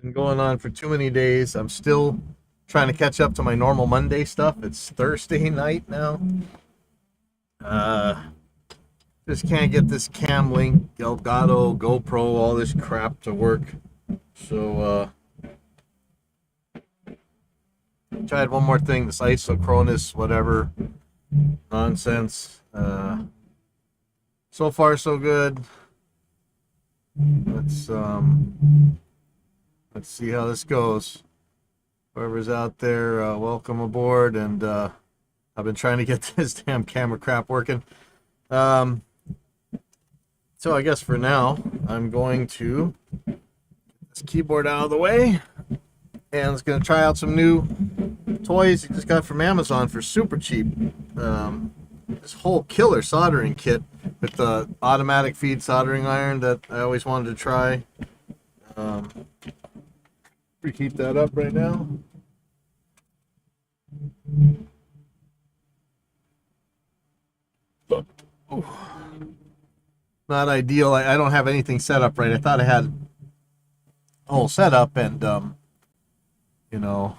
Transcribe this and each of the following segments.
been going on for too many days. I'm still trying to catch up to my normal Monday stuff. It's Thursday night now. Uh, just can't get this Camlink, ElGato, GoPro, all this crap to work. So, tried one more thing, this isochronous, whatever nonsense. So far, so good. Let's see how this goes. Whoever's out there, welcome aboard. And I've been trying to get this damn camera crap working. So I guess for now, I'm going to get this keyboard out of the way, and I'm going to try out some new toys I just got from Amazon for super cheap. This whole killer soldering kit with the automatic feed soldering iron that I always wanted to try. Preheat that up right now. Ooh. Not ideal. I don't have anything set up right. I thought I had a whole setup, and you know,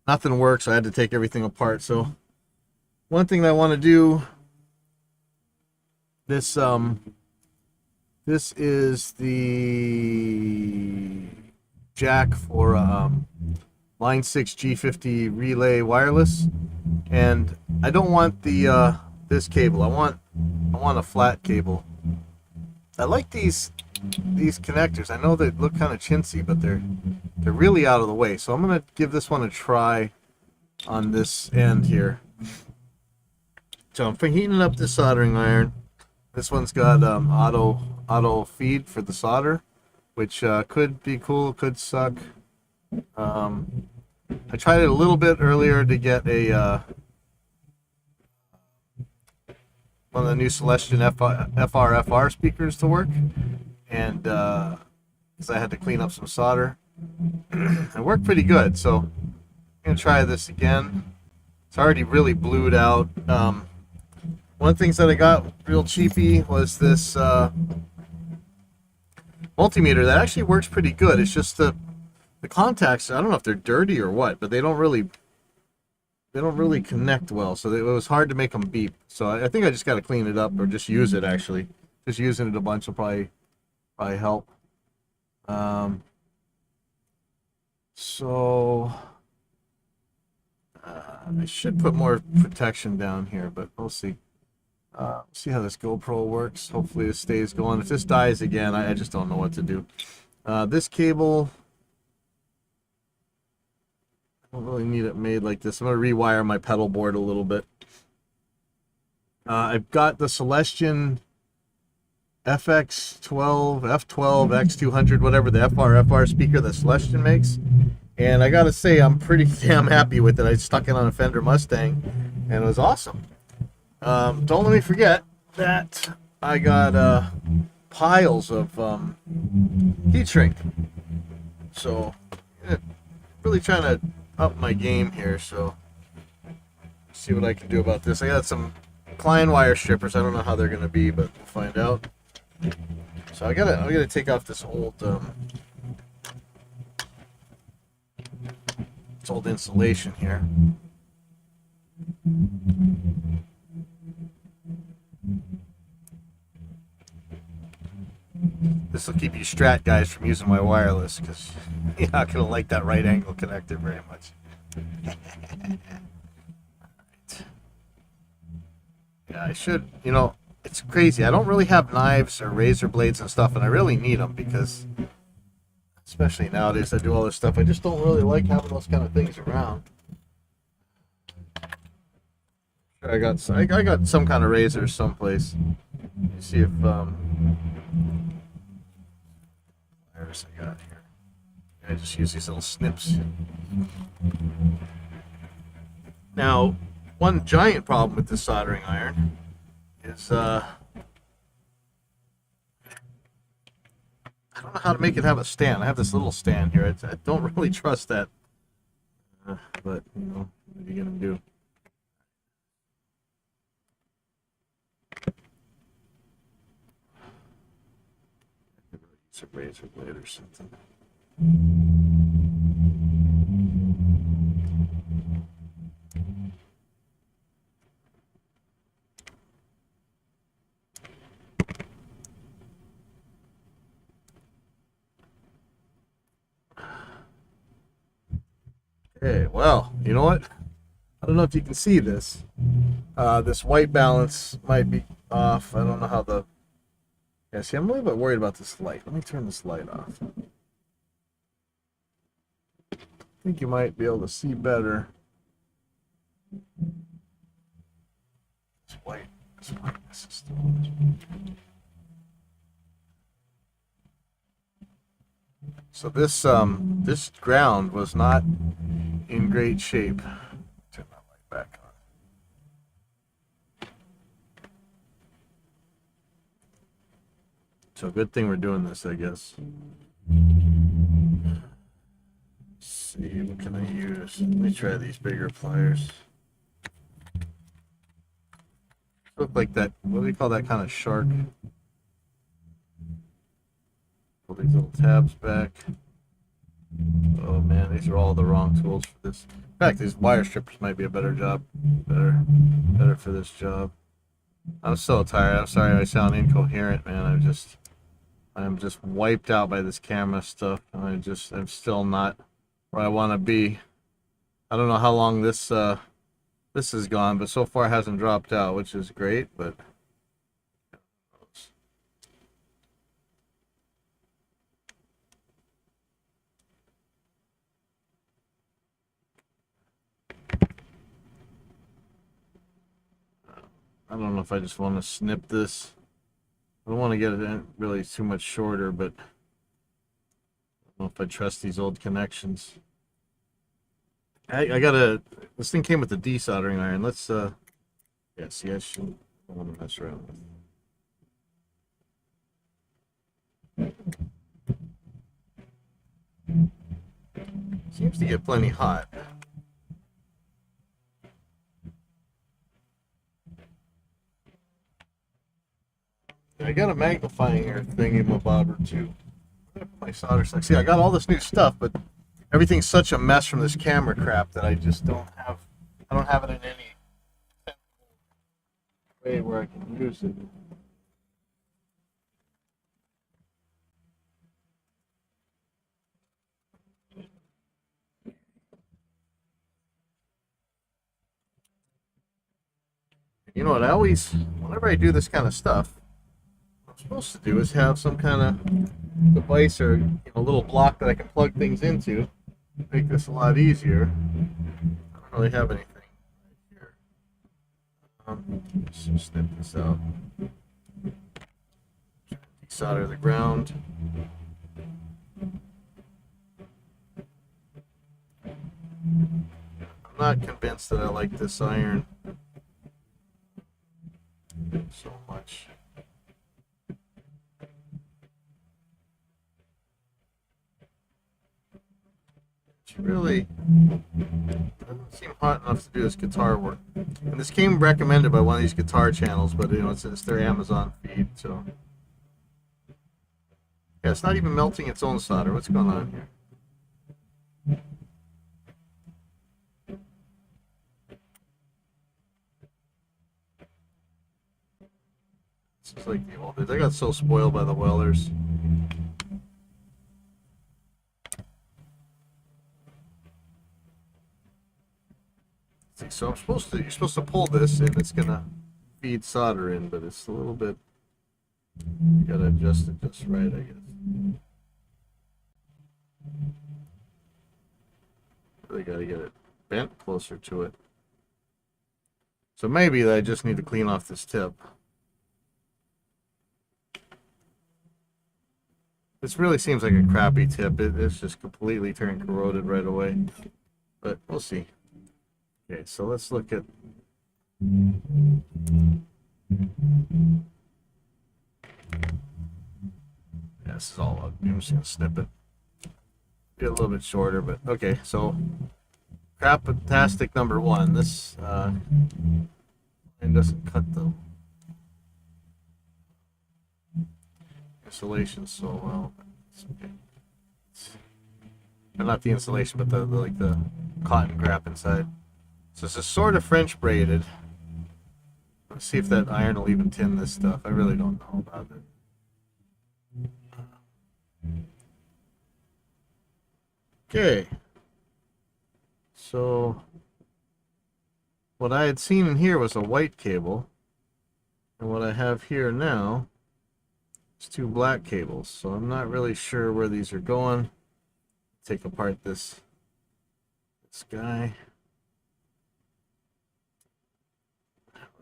nothing works, so I had to take everything apart. So one thing that I want to do, this is the jack for line 6 G50 relay wireless, and I don't want the this cable. I want a flat cable. I like these connectors. I know they look kind of chintzy, but they're really out of the way. So I'm gonna give this one a try on this end here. So I'm heating up this soldering iron. This one's got auto feed for the solder, which could be cool, could suck. I tried it a little bit earlier to get a one of the new Celestion FR speakers to work, and because I had to clean up some solder. It worked pretty good, so I'm gonna try this again. It's already really blued out. One of the things that I got real cheapy was this multimeter that actually works pretty good. It's just the contacts, I don't know if they're dirty or what, but they don't really connect well, so it was hard to make them beep. So I think I just got to clean it up, or just use it. Actually, just using it a bunch will probably help. So I should put more protection down here, but we'll see. See how this GoPro works. Hopefully this stays going. If this dies again, I just don't know what to do. This cable, I don't really need it made like this. I'm going to rewire my pedal board a little bit. I've got the Celestion FX12, F12, X200, whatever, the FR speaker that Celestion makes. And I got to say, I'm pretty damn happy with it. I stuck it on a Fender Mustang, and it was awesome. Don't let me forget that I got piles of heat shrink. So, really trying to up my game here, so see what I can do about this. I got some Klein wire strippers. I don't know how they're gonna be, but we'll find out. So I gotta take off this old insulation here. This will keep you Strat guys from using my wireless, because you're not gonna like that right angle connector very much. Right. Yeah, I should, it's crazy. I don't really have knives or razor blades and stuff, and I really need them, because especially nowadays I do all this stuff. I just don't really like having those kind of things around. I got some kind of razor someplace. Let me see if where's I got here. I just use these little snips. Now, one giant problem with this soldering iron is I don't know how to make it have a stand. I have this little stand here. I don't really trust that, but what are you gonna do? Use a razor blade or something. Okay, well, you know what? I don't know if you can see this. This white balance might be off. I don't know how the... Yeah, see, I'm a little bit worried about this light. Let me turn this light off. I think you might be able to see better. This whiteness is still... So this ground was not in great shape. Turn that light back on. So good thing we're doing this, I guess. Let's see, what can I use? Let me try these bigger pliers. Look like that, what do we call that kind of shark? Pull these little tabs back. Oh man, these are all the wrong tools for this. In fact, these wire strippers might be a better job. Better for this job. I'm so tired. I'm sorry I sound incoherent, man. I'm just wiped out by this camera stuff. I'm still not where I want to be. I don't know how long this has gone, but so far it hasn't dropped out, which is great, but I don't know if I just want to snip this. I don't want to get it really too much shorter, but I don't know if I trust these old connections. I gotta. This thing came with a desoldering iron. Let's yeah. See, I shouldn't want to mess around with. Seems to get plenty hot. I got a magnifying thing in my bobber too. My solder sucks. See, I got all this new stuff, but everything's such a mess from this camera crap that I just don't have. I don't have it in any way where I can use it. You know what? Whenever I do this kind of stuff, what I'm supposed to do is have some kind of device or a little block that I can plug things into. Make this a lot easier. I don't really have anything here. Let's just snip this out. Desolder the ground. I'm not convinced that I like this iron so much. It's really doesn't seem hot enough to do this guitar work. And this came recommended by one of these guitar channels, but it's their Amazon feed, so yeah, it's not even melting its own solder. What's going on here? This is like the old days. I got so spoiled by the welders. So you're supposed to pull this and it's gonna feed solder in, but it's a little bit, you gotta adjust it just right, I guess. Really gotta get it bent closer to it. So maybe I just need to clean off this tip. This really seems like a crappy tip. It's just completely turned corroded right away. But we'll see. Okay, so let's look at... Yeah, this is all ugly. I'm just going to snip it. Get a little bit shorter, but okay, so... Crap-tastic number one. This line doesn't cut the insulation so well. It's okay. Not the insulation, but the cotton crap inside. So this is sort of French braided. Let's see if that iron will even tin this stuff. I really don't know about it. Okay. So what I had seen in here was a white cable, and what I have here now is two black cables. So I'm not really sure where these are going. Take apart this guy.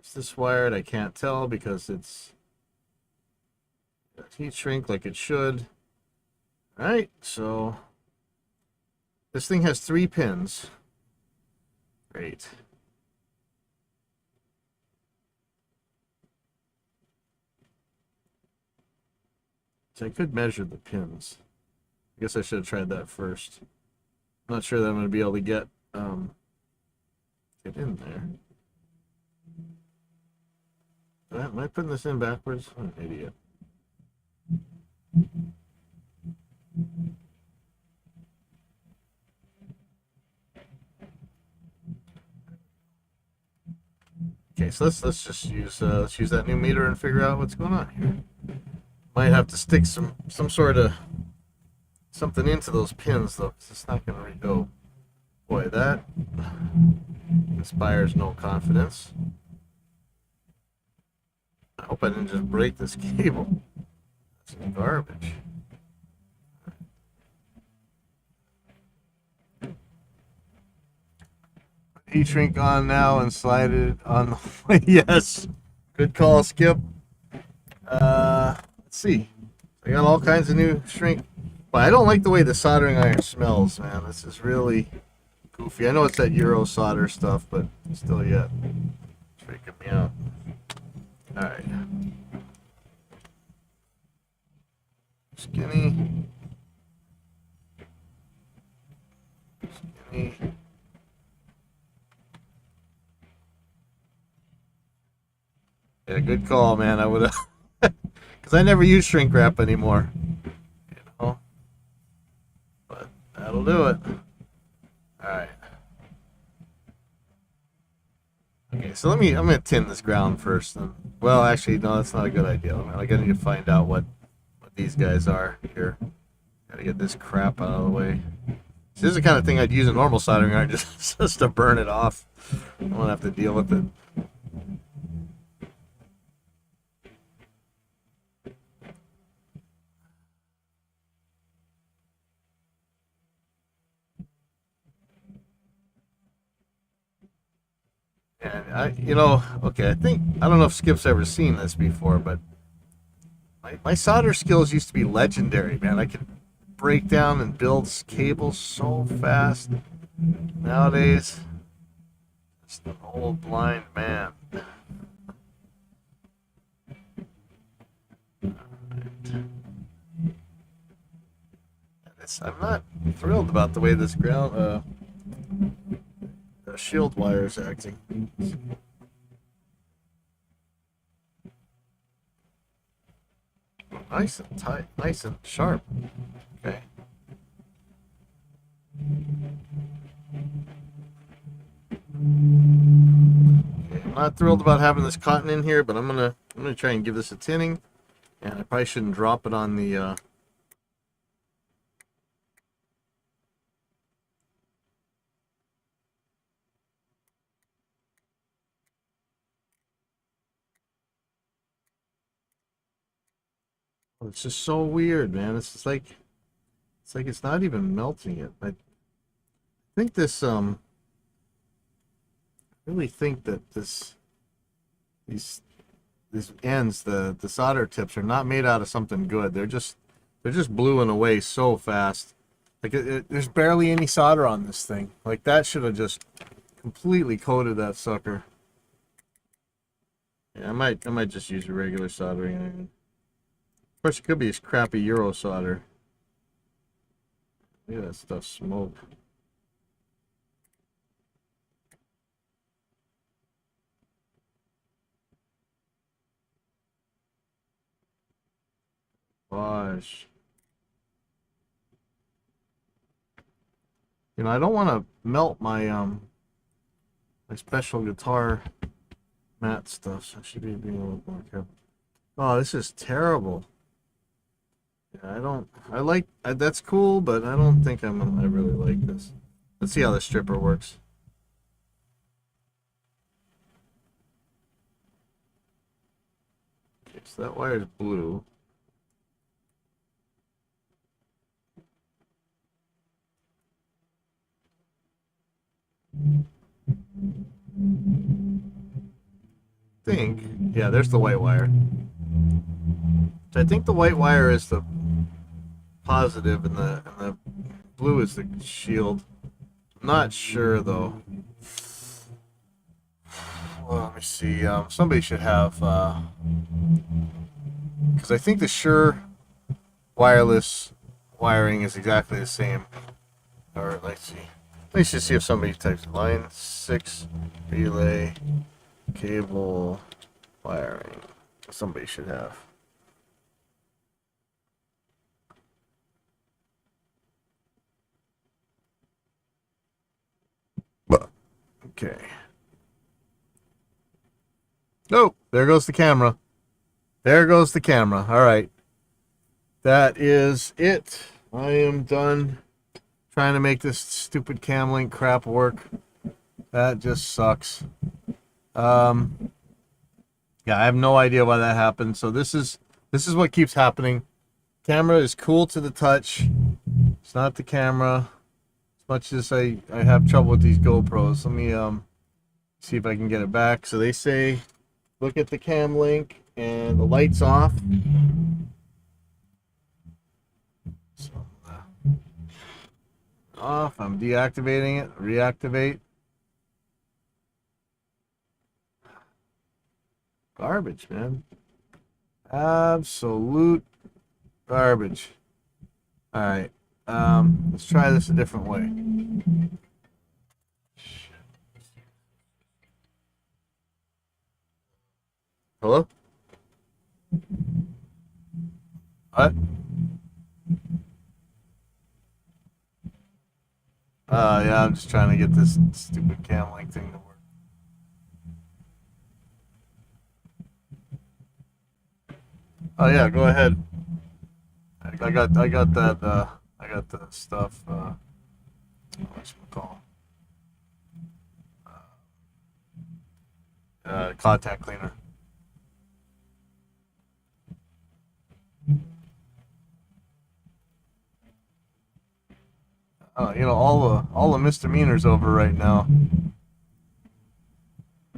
Is this wired? I can't tell because it's heat shrink like it should. All right, so this thing has 3 pins. Great. So I could measure the pins. I guess I should have tried that first. I'm not sure that I'm going to be able to get in there. Am I putting this in backwards? I'm an idiot. Okay, so let's just use that new meter and figure out what's going on here. Might have to stick some sort of something into those pins though, because it's not going to go. Boy, that inspires no confidence. I hope I didn't just break this cable. That's garbage. Heat shrink on now and slide it on the way. Yes. Good call, Skip. Let's see. I got all kinds of new shrink. But I don't like the way the soldering iron smells, man. This is really goofy. I know it's that Euro solder stuff, but still yet. It's freaking me out. Alright. Skinny. Skinny. Yeah, good call, man. I would have, because I never use shrink wrap anymore, you know. But that'll do it. All right. Okay, so I'm gonna tin this ground first. Then, well, actually, no, that's not a good idea. I gotta need to find out what these guys are here. Gotta get this crap out of the way. This is the kind of thing I'd use a normal soldering iron just to burn it off. I don't have to deal with it. And okay, I don't know if Skip's ever seen this before, but my solder skills used to be legendary, man. I could break down and build cables so fast. Nowadays, just an old blind man. I'm not thrilled about the way this ground shield wire is acting. Nice and tight, nice and sharp. Okay. I'm not thrilled about having this cotton in here, but I'm gonna try and give this a tinning, and I probably shouldn't drop it on the. It's just so weird, man. It's like it's not even melting it. I think this I really think that these ends, the solder tips, are not made out of something good. They're just bluing away so fast. Like there's barely any solder on this thing. Like that should have just completely coated that sucker. Yeah, I might just use a regular soldering iron. Of course, it could be this crappy Euro solder. Look at that stuff smoke. Gosh. I don't want to melt my my special guitar mat stuff, so I should be being a little more careful. Oh, this is terrible. Yeah, that's cool, but I don't think I really like this. Let's see how the stripper works. Okay, so that wire is blue. Yeah, there's the white wire. So I think the white wire is the positive and the blue is the shield. I'm not sure though. Well, let me see. Somebody should have, because I think the Shure wireless wiring is exactly the same. Or let's see. Let's just see if somebody types line 6 relay cable wiring. Somebody should have. Okay. Oh, there goes the camera. There goes the camera. All right. That is it. I am done trying to make this stupid Camlink crap work. That just sucks. Yeah, I have no idea why that happened. So this is what keeps happening. Camera is cool to the touch. It's not the camera. As much as I have trouble with these GoPros. Let me see if I can get it back. So they say look at the Camlink and the light's off. So, off. I'm deactivating it. Reactivate. Garbage, man. Absolute garbage. All right. Let's try this a different way. Hello? What? Yeah, I'm just trying to get this stupid Camlink thing to work. Oh yeah, go ahead. I got that I got the stuff what's it called? Contact cleaner. You know, all the misdemeanors over right now.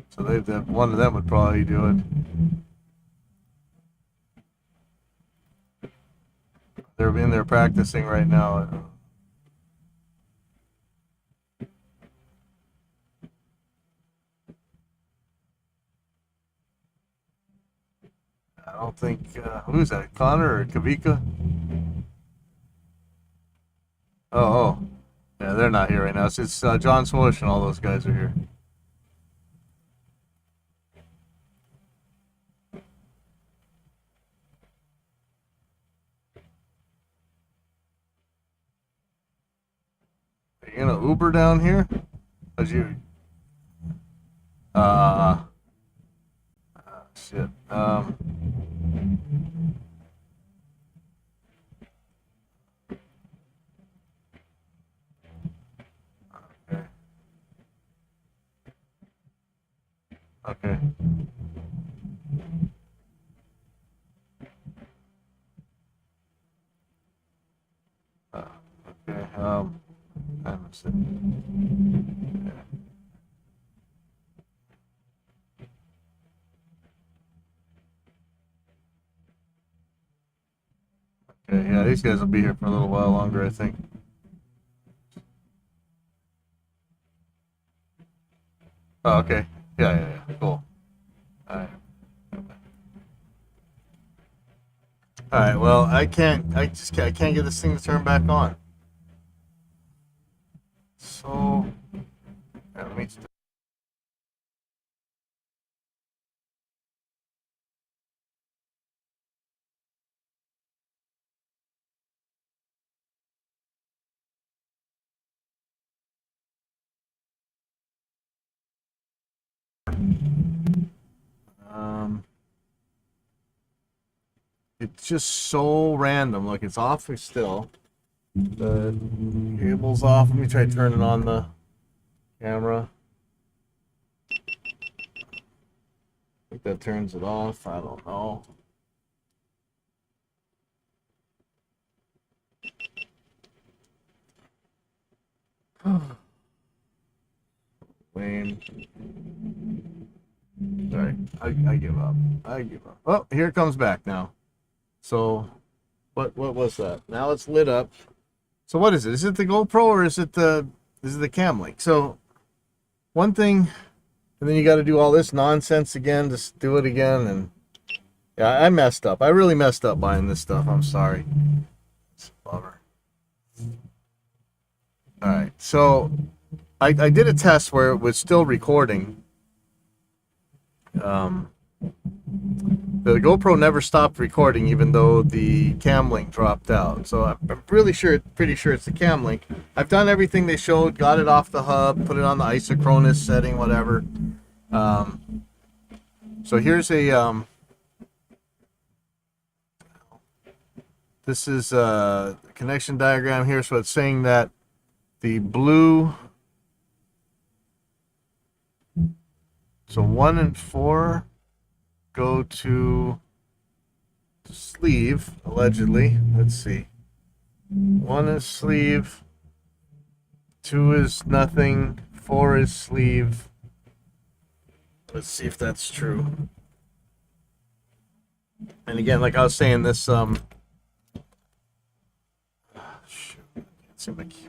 So one of them would probably do it. They're in there practicing right now. I don't think who's that? Connor or Kavika? Oh. Yeah, they're not here right now. It's John Swoosh and all those guys are here. Are you gonna Uber down here? Cause you uh shit. Okay. Okay. Okay. I missed it. Okay, yeah, these guys will be here for a little while longer, I think. Oh, okay. Yeah. Cool. All right. All right. Well, I can't get this thing to turn back on. So, yeah, let me. Um, it's just so random. Look, it's off still. The cable's off. Let me try turning on the camera. I think that turns it off. I don't know. Lame. Alright, I give up. I give up. Oh, here it comes back now. So, what was that? Now it's lit up. So what is it? Is it the GoPro or is it the Camlink? So, one thing, and then you got to do all this nonsense again. Just do it again, and yeah, I messed up. I really messed up buying this stuff. I'm sorry. It's a bummer. All right, so I did a test where it was still recording. The GoPro never stopped recording, even though the Camlink dropped out. So I'm pretty sure it's the Camlink. I've done everything they showed, got it off the hub, put it on the isochronous setting, whatever. So here's a this is a connection diagram here. So it's saying that the blue, so 1 and 4 go to sleeve, allegedly. Let's see. 1 is sleeve, 2 is nothing, 4 is sleeve. Let's see if that's true. And again, like I was saying, this shoot, I can't see my key.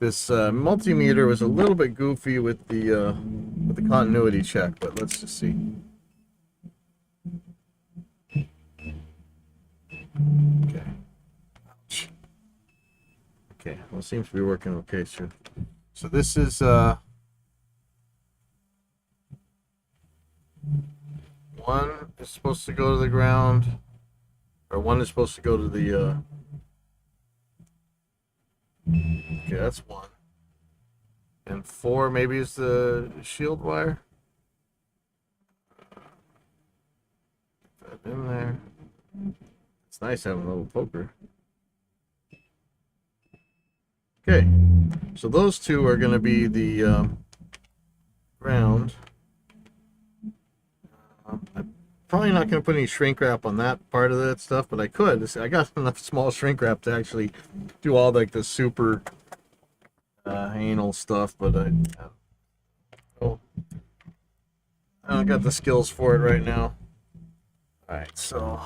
This multimeter was a little bit goofy with the continuity check, but let's just see. Okay. Ouch. Okay, well, it seems to be working okay, sure. So this is 1 is supposed to go to the ground, or 1 is supposed to go to the okay, that's 1. And 4 maybe is the shield wire. Put that in there. It's nice having a little poker. Okay, so those 2 are going to be the ground. I'm probably not going to put any shrink wrap on that part of that stuff, but I could. I got enough small shrink wrap to actually do all like the super anal stuff, but I don't got the skills for it right now. All right, so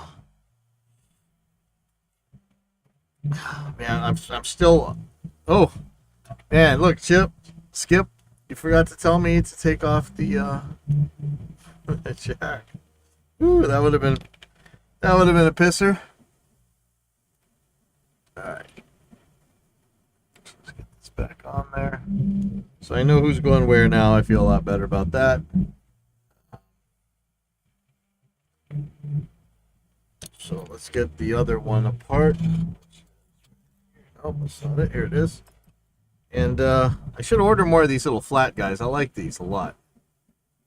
man, I'm still. Oh man, look, Skip, you forgot to tell me to take off the jack. Ooh, that would have been a pisser. All right, let's get this back on there. So I know who's going where now. I feel a lot better about that. So let's get the other one apart. Oh, that's not it. Here it is. And I should order more of these little flat guys. I like these a lot.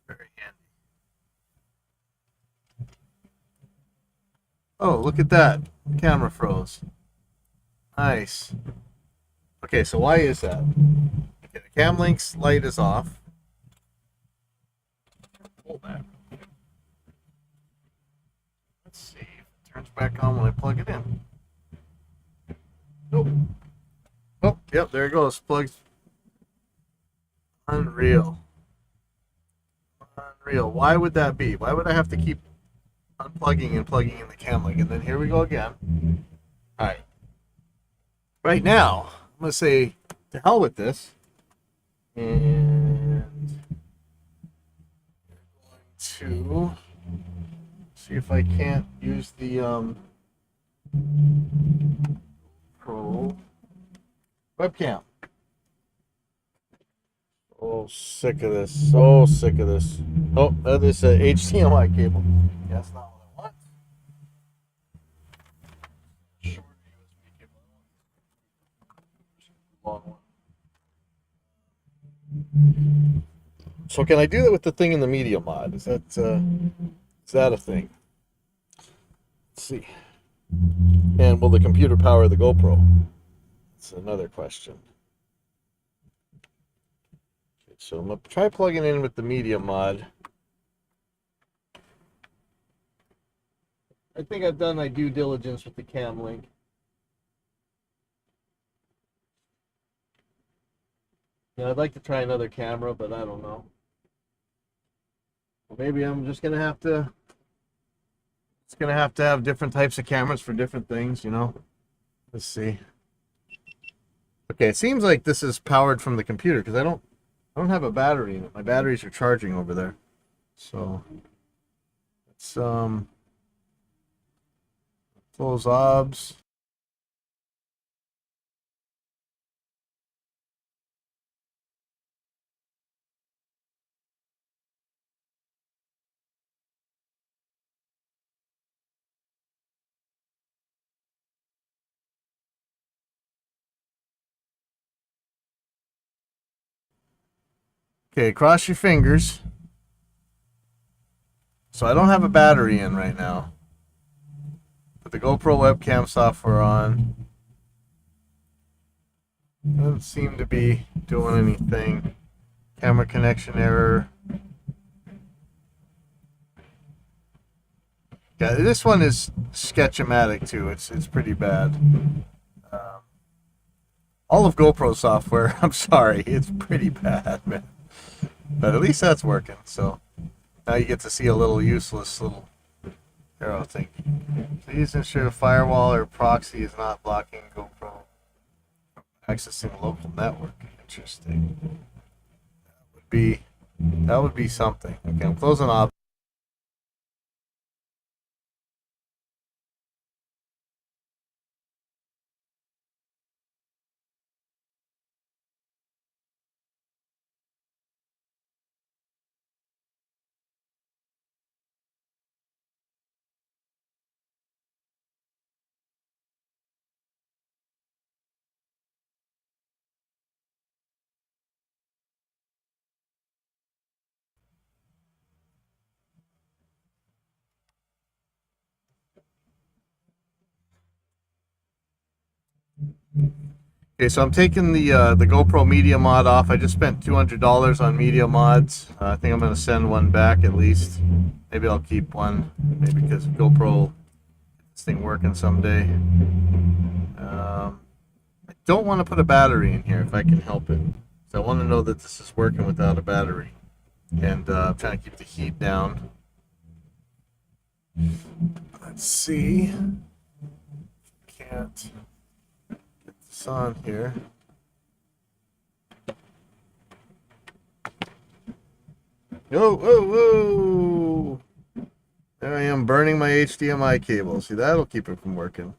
Very handy. Oh, look at that. The camera froze. Nice. Okay, so why is that? Okay, the Camlink's light is off. Pull that. Let's see if it turns back on when I plug it in. Nope. Oh, yep, there it goes. Plugged. Unreal. Unreal. Why would that be? Why would I have to keep unplugging and plugging in the Camlink? And then here we go again. All right. Right now, I'm going to say to hell with this. And I'm going to see if I can't use the Pro webcam. Oh, sick of this. So sick of this. Oh, that is a HDMI cable. Yeah, that's not what I want. Short USB cable. Long one. So can I do that with the thing in the media mod? Is that a thing? Let's see. And will the computer power the GoPro? That's another question. Okay, so I'm going to try plugging in with the media mod. I think I've done my due diligence with the Camlink. Yeah, I'd like to try another camera, but I don't know. Well, maybe I'm just gonna have to. It's gonna have to have different types of cameras for different things, you know. Let's see. Okay, it seems like this is powered from the computer because I don't have a battery in it. My batteries are charging over there. So let's close OBS. Okay, cross your fingers. So I don't have a battery in right now. Put the GoPro webcam software on. Doesn't seem to be doing anything. Camera connection error. Yeah, this one is sketch-o-matic too. It's pretty bad. All of GoPro software, I'm sorry, it's pretty bad, man. But at least that's working. So now you get to see a little useless little arrow thing. Please ensure firewall or proxy is not blocking GoPro from accessing local network. Interesting. That would be something. Okay, I'm closing off. Okay, so I'm taking the GoPro Media Mod off. I just spent $200 on Media Mods. I think I'm going to send one back at least. Maybe I'll keep one, maybe because GoPro, this thing working someday. I don't want to put a battery in here if I can help it. So I want to know that this is working without a battery. And I'm trying to keep the heat down. Let's see. Can't on here. Whoa, whoa, whoa! There I am burning my HDMI cable. See, that'll keep it from working.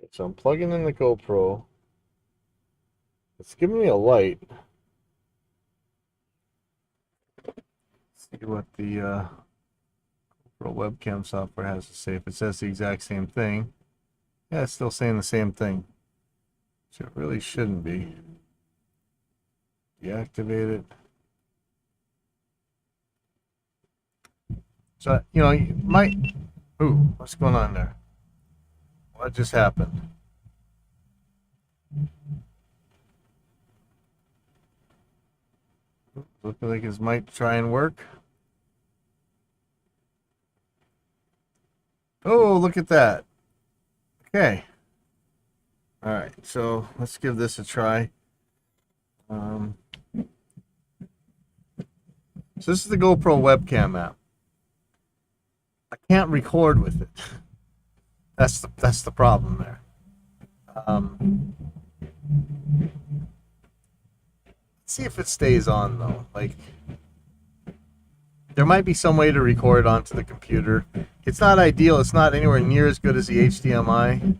So I'm plugging in the GoPro. It's giving me a light. Let's see what the GoPro webcam software has to say. If it says the exact same thing, yeah, it's still saying the same thing. So it really shouldn't be. Deactivate it. So, you know, you might... Ooh, what's going on there? What just happened? Looking like this might try and work. Oh, look at that. Okay. All right, so let's give this a try. So this is the GoPro webcam app. I can't record with it. That's the problem there. Let's see if it stays on though. Like, there might be some way to record onto the computer. It's not ideal. It's not anywhere near as good as the HDMI.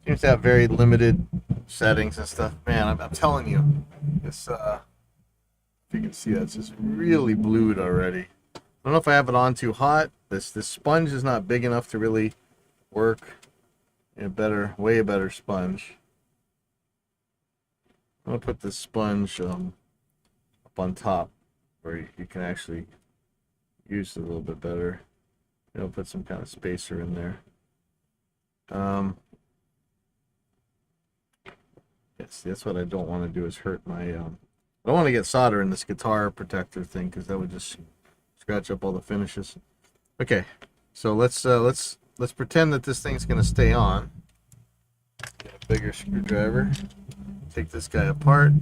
Seems to have very limited settings and stuff. Man, I'm telling you, this if you can see that, it's just really blued already. I don't know if I have it on too hot. This sponge is not big enough to really work. A better, way better sponge. I'm gonna put this sponge up on top where you can actually use it a little bit better. Put some kind of spacer in there. Yes, that's what I don't want to do is hurt my. I don't want to get solder in this guitar protector thing because that would just scratch up all the finishes. Okay, so let's pretend that this thing's gonna stay on. Get a bigger screwdriver. Take this guy apart.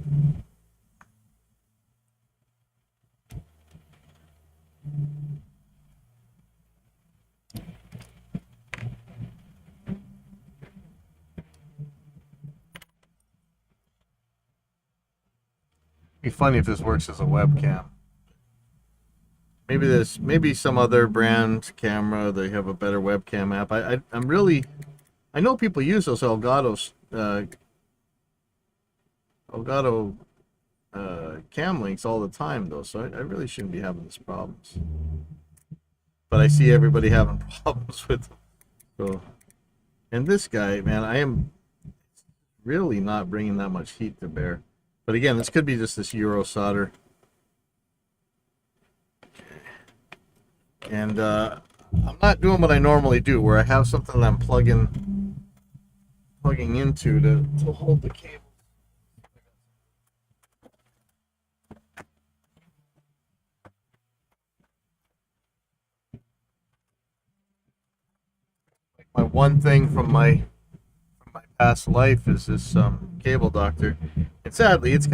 Be funny if this works as a webcam. Maybe some other brand camera, they have a better webcam app. I know people use those ElGato Camlinks all the time though, so I really shouldn't be having these problems. But I see everybody having problems with them. So, and this guy, man, I am really not bringing that much heat to bear. But again, this could be just this Euro solder. And I'm not doing what I normally do, where I have something that I'm plugging into to hold the cable. My one thing from my past life is this cable doctor. And sadly, it's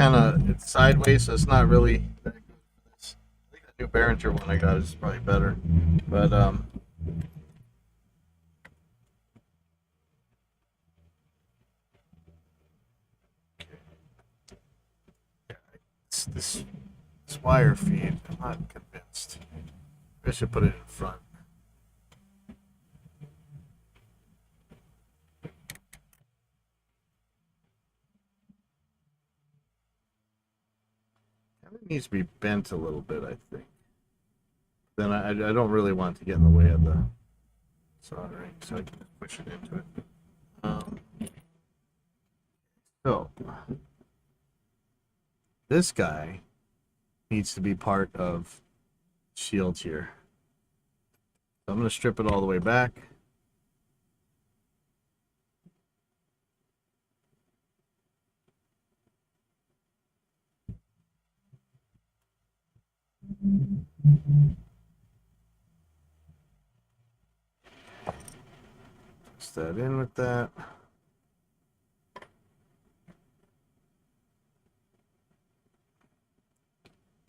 sideways, so it's not really that good for this. I think the new Behringer one I got is probably better. But this wire feed, I'm not convinced. I should put it in front. It needs to be bent a little bit, I think. Then I don't really want to get in the way of the soldering, so I can just push it into it. So this guy needs to be part of shield here. So I'm going to strip it all the way back. Mix that in with that.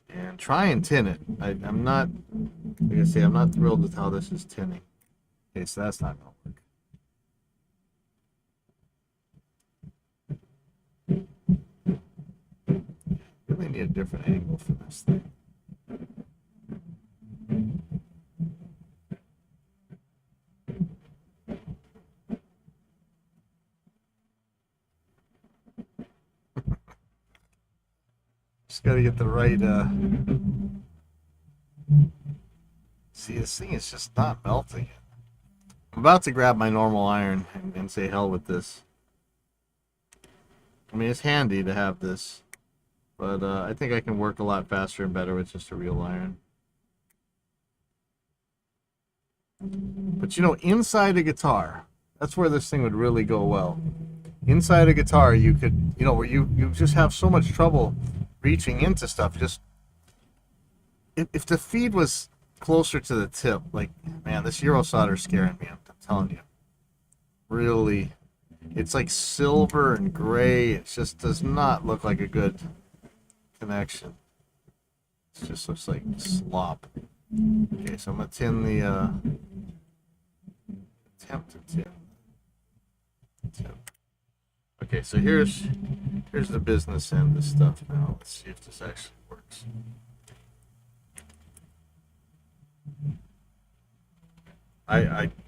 And try and tin it. I'm not, like I say, I'm not thrilled with how this is tinning. Okay, so that's not going to work. Really need a different angle for this thing. Just got to get the right, see, this thing is just not melting it. I'm about to grab my normal iron and say hell with this. I mean, it's handy to have this, but I think I can work a lot faster and better with just a real iron. But you know, inside a guitar, that's where this thing would really go well. Inside a guitar, you could, you know, where you just have so much trouble reaching into stuff. Just if the feed was closer to the tip, like, man, this Euro solder is scaring me. I'm telling you, really, it's like silver and gray. It just does not look like a good connection. It just looks like slop. Okay, so I'm gonna tin the attempt to tin. Okay, so here's the business end of this stuff now. Let's see if this actually works.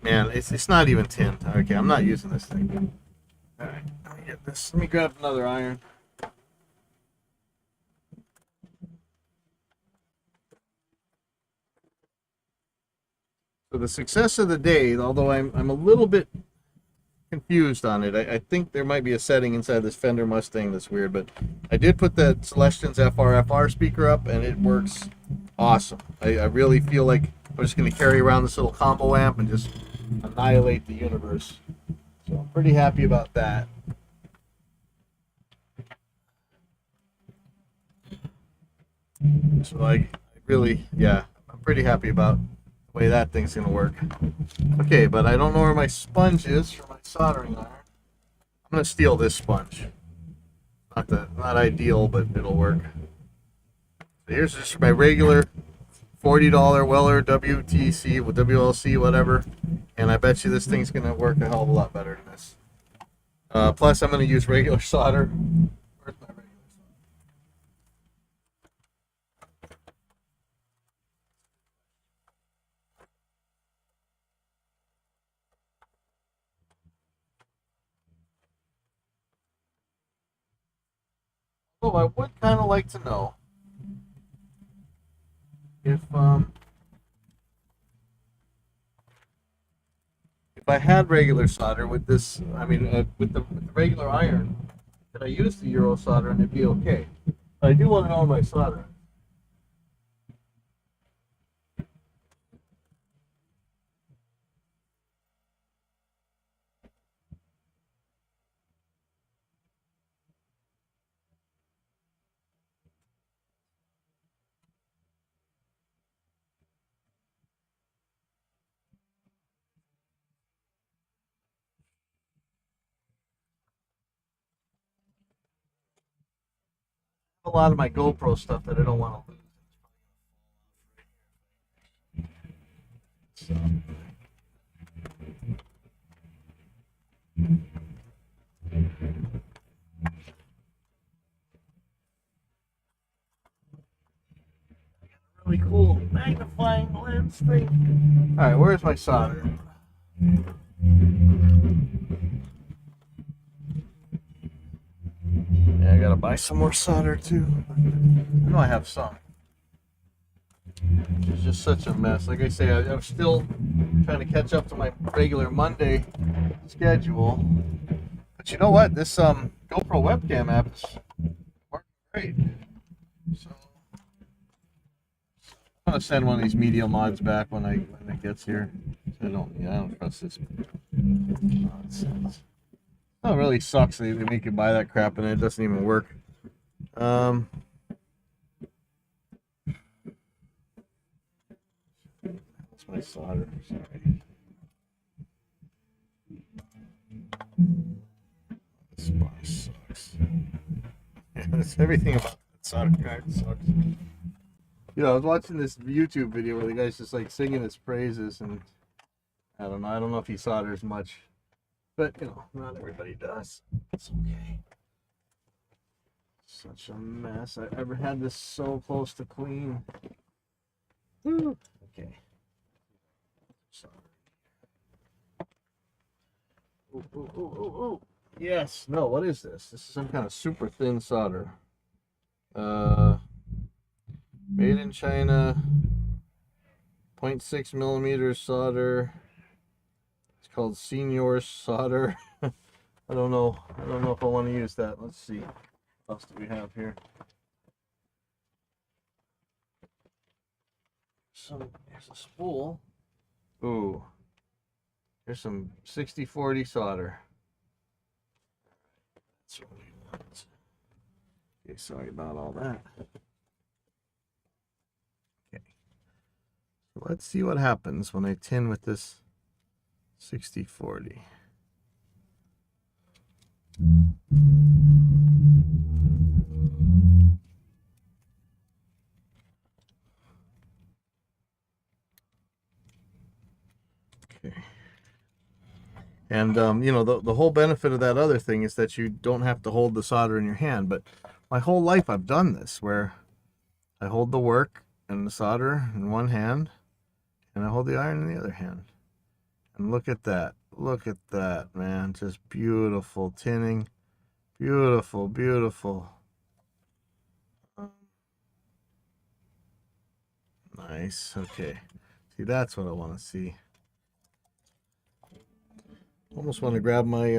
Man, it's not even tinned. Okay, I'm not using this thing. All right, let me get this. Let me grab another iron. So the success of the day, although I'm a little bit confused on it. I think there might be a setting inside this Fender Mustang that's weird, but I did put that Celestion's FR speaker up, and it works awesome. I really feel like I'm just going to carry around this little combo amp and just annihilate the universe. So I'm pretty happy about that. So I really, yeah, I'm pretty happy about the way that thing's going to work. Okay, but I don't know where my sponge is for my soldering iron. I'm going to steal this sponge. Not ideal, but it'll work. So here's just my regular $40 Weller WTC with WLC, whatever. And I bet you this thing's going to work a hell of a lot better than this. Plus, I'm going to use regular solder. Where's my regular solder? Oh, I would kind of like to know if I had regular solder with this, I mean, with the regular iron, could I use the Euro solder and it'd be okay? But I do want to know my solder. A lot of my GoPro stuff that I don't want to lose. So. Really cool magnifying lens thing. All right, where's my solder? Yeah, I gotta buy some more solder too. I know I have some. It's just such a mess. Like I say, I'm still trying to catch up to my regular Monday schedule. But you know what? This GoPro webcam app is working great. So I'm gonna send one of these media mods back when it gets here. I don't trust this nonsense. Oh, it really sucks. They make you buy that crap and it doesn't even work. That's my solder. Sorry. This spot sucks. Yeah, that's everything about that solder card sucks. You know, I was watching this YouTube video where the guy's just like singing his praises, and I don't know if he solders much, but you know, not everybody does. It's okay. Such a mess. I ever had this so close to clean. Woo. Okay. Sorry. Ooh, ooh, ooh, ooh, ooh. Yes. No, what is this? This is some kind of super thin solder. Made in China. 0.6 millimeter solder. It's called Senior solder. I don't know if I want to use that. Let's see. What else do we have here? Here's a spool. Ooh. Here's some 60/40 solder. That's what we want. Okay, sorry about all that. Okay. So let's see what happens when I tin with this 60/40. Okay. And you know, the whole benefit of that other thing is that you don't have to hold the solder in your hand. But my whole life I've done this, where I hold the work and the solder in one hand, and I hold the iron in the other hand. And look at that. Look at that, man. Just beautiful tinning. Beautiful, beautiful. Nice. Okay. See, that's what I want to see. Almost want to grab my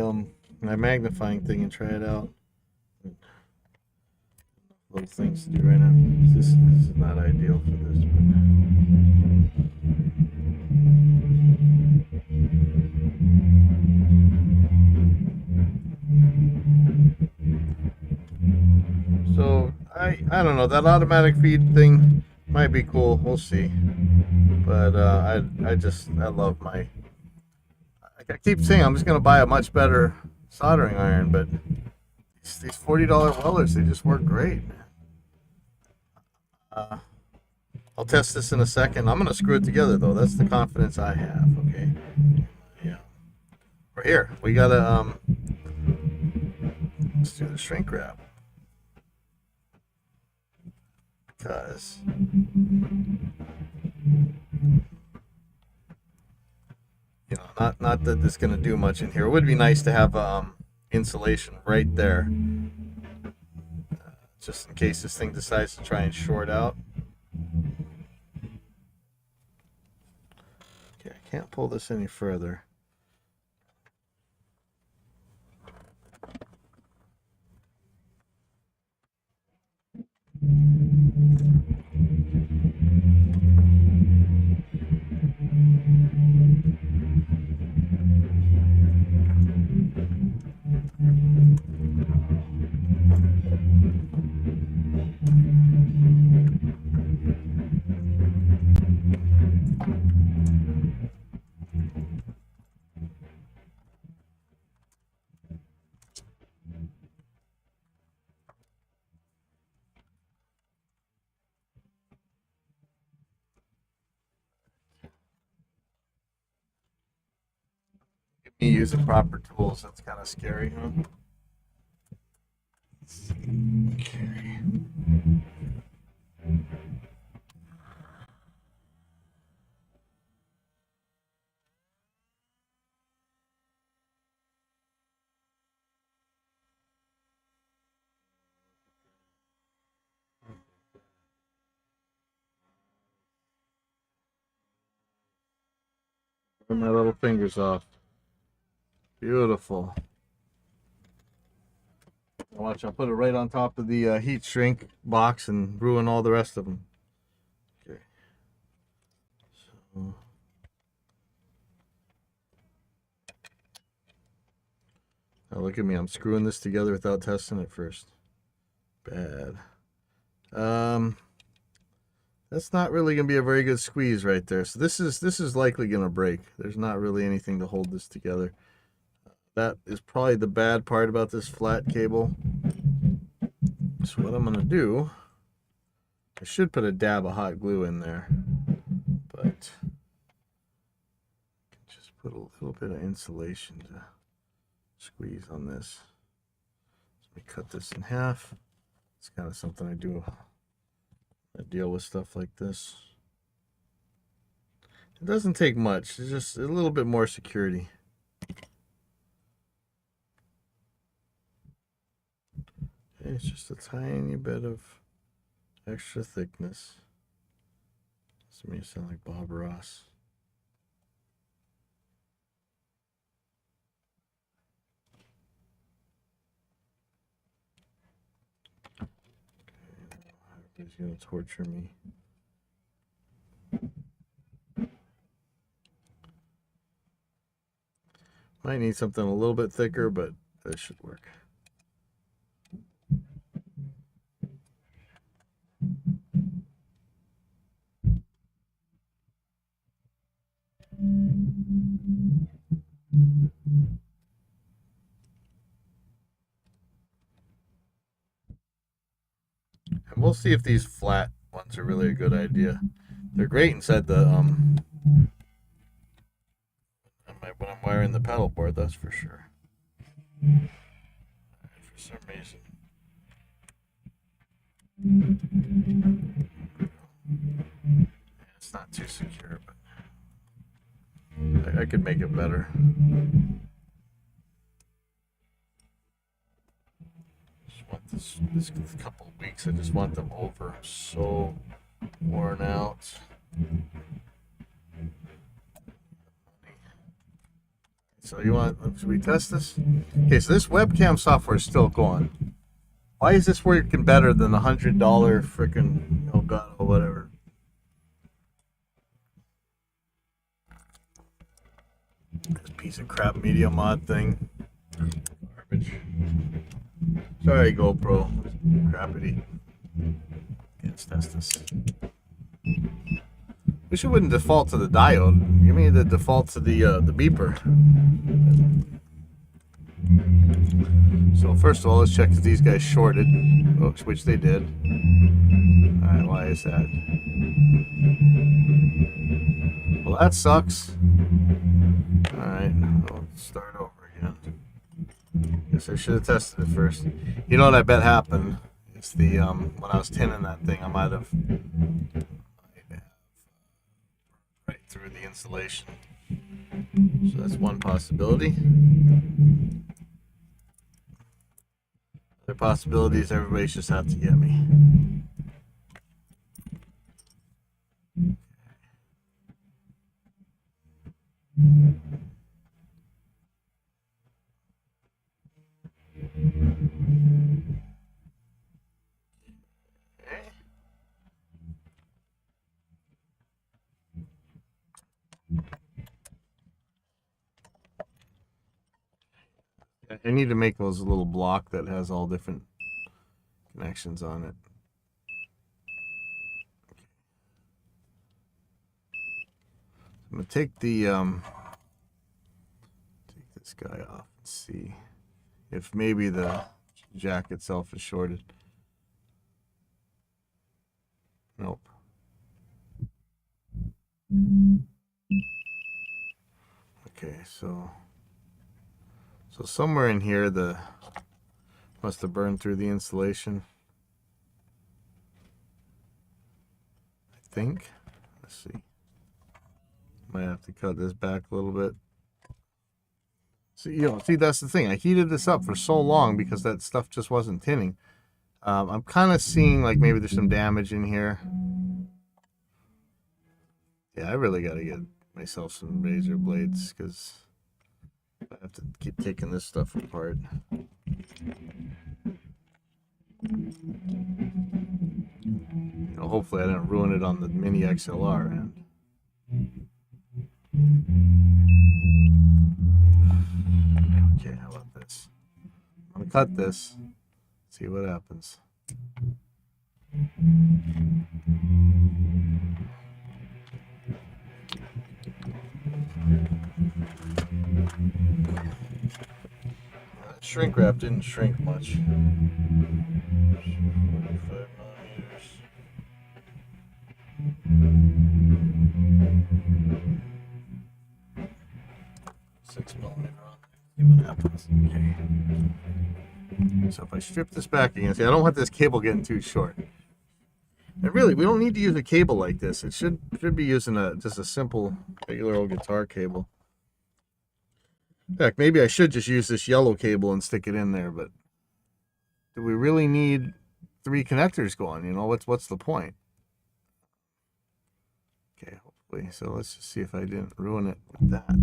my magnifying thing and try it out. Little things to do right now. This is not ideal for this, so I don't know, that automatic feed thing might be cool. We'll see. But I love my. I keep saying I'm just gonna buy a much better soldering iron, but these $40 welders, they just work great. I'll test this in a second. I'm gonna screw it together though. That's the confidence I have. Okay. Yeah. Right here, we gotta let's do the shrink wrap, because you know, not that it's gonna do much in here. It would be nice to have insulation right there, just in case this thing decides to try and short out. Okay, I can't pull this any further. Me using proper tools, that's kind of scary, huh? Okay. Get my little fingers off. Beautiful. Watch, I'll put it right on top of the heat shrink box and ruin all the rest of them. Okay. So. Now look at me, I'm screwing this together without testing it first. Bad. That's not really gonna be a very good squeeze right there. So this is likely gonna break. There's not really anything to hold this together. That is probably the bad part about this flat cable. So what I'm gonna do, I should put a dab of hot glue in there, but just put a little bit of insulation to squeeze on this. Let me cut this in half. It's kind of something I do. I deal with stuff like this. It doesn't take much. It's just a little bit more security. Okay, it's just a tiny bit of extra thickness. This may sound like Bob Ross. He's gonna torture me. Might need something a little bit thicker, but that should work. And we'll see if these flat ones are really a good idea. They're great inside the when I'm wiring the pedal board, that's for sure. For some reason. It's not too secure, but I could make it better. Just want this couple of weeks. I just want them over. I'm so worn out. So you want? Should we test this? Okay, so this webcam software is still going. Why is this working better than the $100 freaking ElGato or whatever? This piece of crap media mod thing. Garbage. Sorry, GoPro. Crappity. Let's test this. Wish it wouldn't default to the diode. Give me the default to the beeper. So first of all, let's check if these guys shorted, which they did. All right, why is that? Well, that sucks. All right, we'll start over again. Guess I should have tested it first. You know what I bet happened? It's the when I was tinning that thing, I might have right through the insulation. So that's one possibility. Other possibilities, everybody's just out to get me. I need to make those a little block that has all different connections on it. I'm gonna take the take this guy off and see if maybe the jack itself is shorted. Nope. Okay, so somewhere in here the must have burned through the insulation. I think. Let's see. Might have to cut this back a little bit. See, that's the thing. I heated this up for so long because that stuff just wasn't tinning. I'm kind of seeing like maybe there's some damage in here. Yeah, I really got to get myself some razor blades because I have to keep taking this stuff apart. Hopefully I didn't ruin it on the Mini XLR end. Okay, how about this? I'm gonna cut this, see what happens. That shrink wrap didn't shrink much. 45 millimeters. 6mm on it. See what happens. Okay. So if I strip this back again, see, I don't want this cable getting too short. And really, we don't need to use a cable like this. It should be using just a simple, regular old guitar cable. In fact, maybe I should just use this yellow cable and stick it in there. But do we really need 3 connectors going? What's the point? Okay, hopefully. So let's just see if I didn't ruin it with that.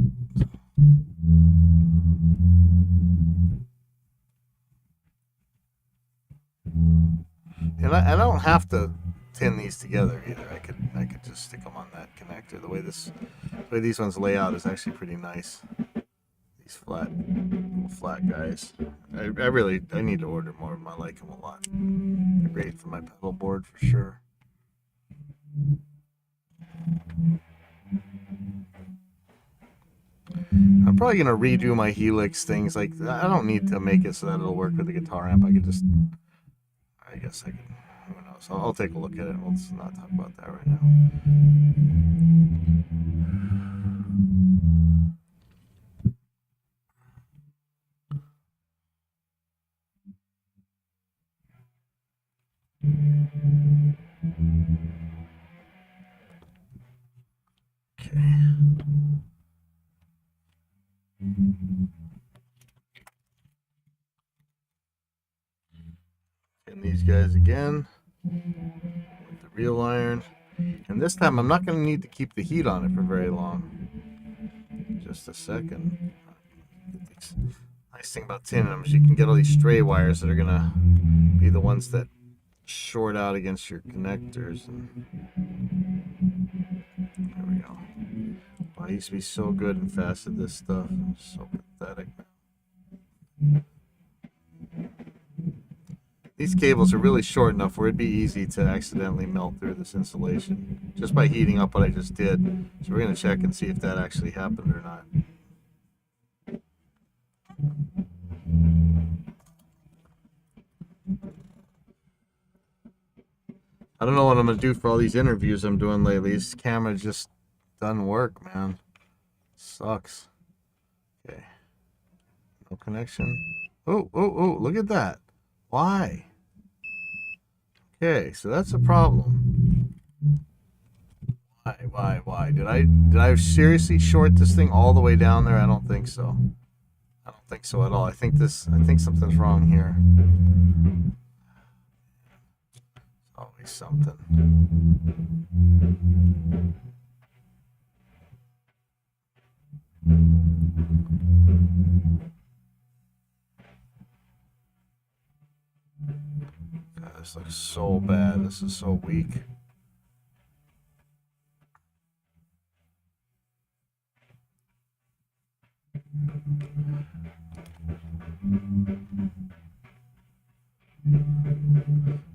And I don't have to tin these together either. I could just stick them on that connector. The way these ones lay out is actually pretty nice. These flat guys. I need to order more of them. I like them a lot. They're great for my pedal board for sure. I'm probably gonna redo my Helix things. Like I don't need to make it so that it'll work with the guitar amp. I guess I can. Who knows? I'll take a look at it. Let's not talk about that right now. Okay. these guys again with the real iron. And this time I'm not going to need to keep the heat on it for very long. Just a second. Nice thing about tinning them is you can get all these stray wires that are going to be the ones that short out against your connectors. And there we go. Oh, I used to be so good and fast at this stuff. I'm so pathetic now. These cables are really short enough where it'd be easy to accidentally melt through this insulation just by heating up what I just did. So we're going to check and see if that actually happened or not. I don't know what I'm going to do for all these interviews I'm doing lately. This camera just doesn't work, man. Sucks. Okay. No connection. Oh, look at that. Why? Okay, so that's a problem. Why? Did I seriously short this thing all the way down there? I don't think so. I don't think so at all. I think something's wrong here. Always something. God, this looks so bad. This is so weak.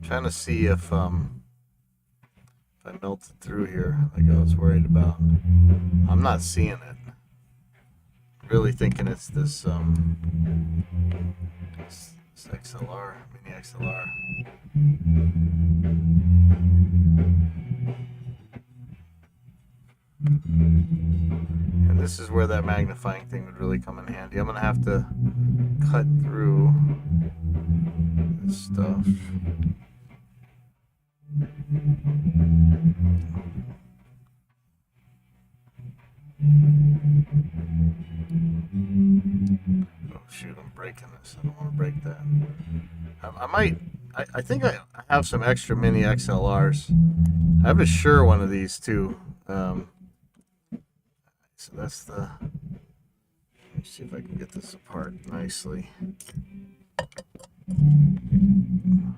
Trying to see if I melted through here like I was worried about. I'm not seeing it. Really thinking it's this XLR, mini XLR. And this is where that magnifying thing would really come in handy. I'm gonna have to cut through this stuff. Oh shoot, I'm breaking this. I don't want to break that. I think I have some extra mini XLRs. I have a Shure one of these too. So that's the... Let me see if I can get this apart nicely. Man,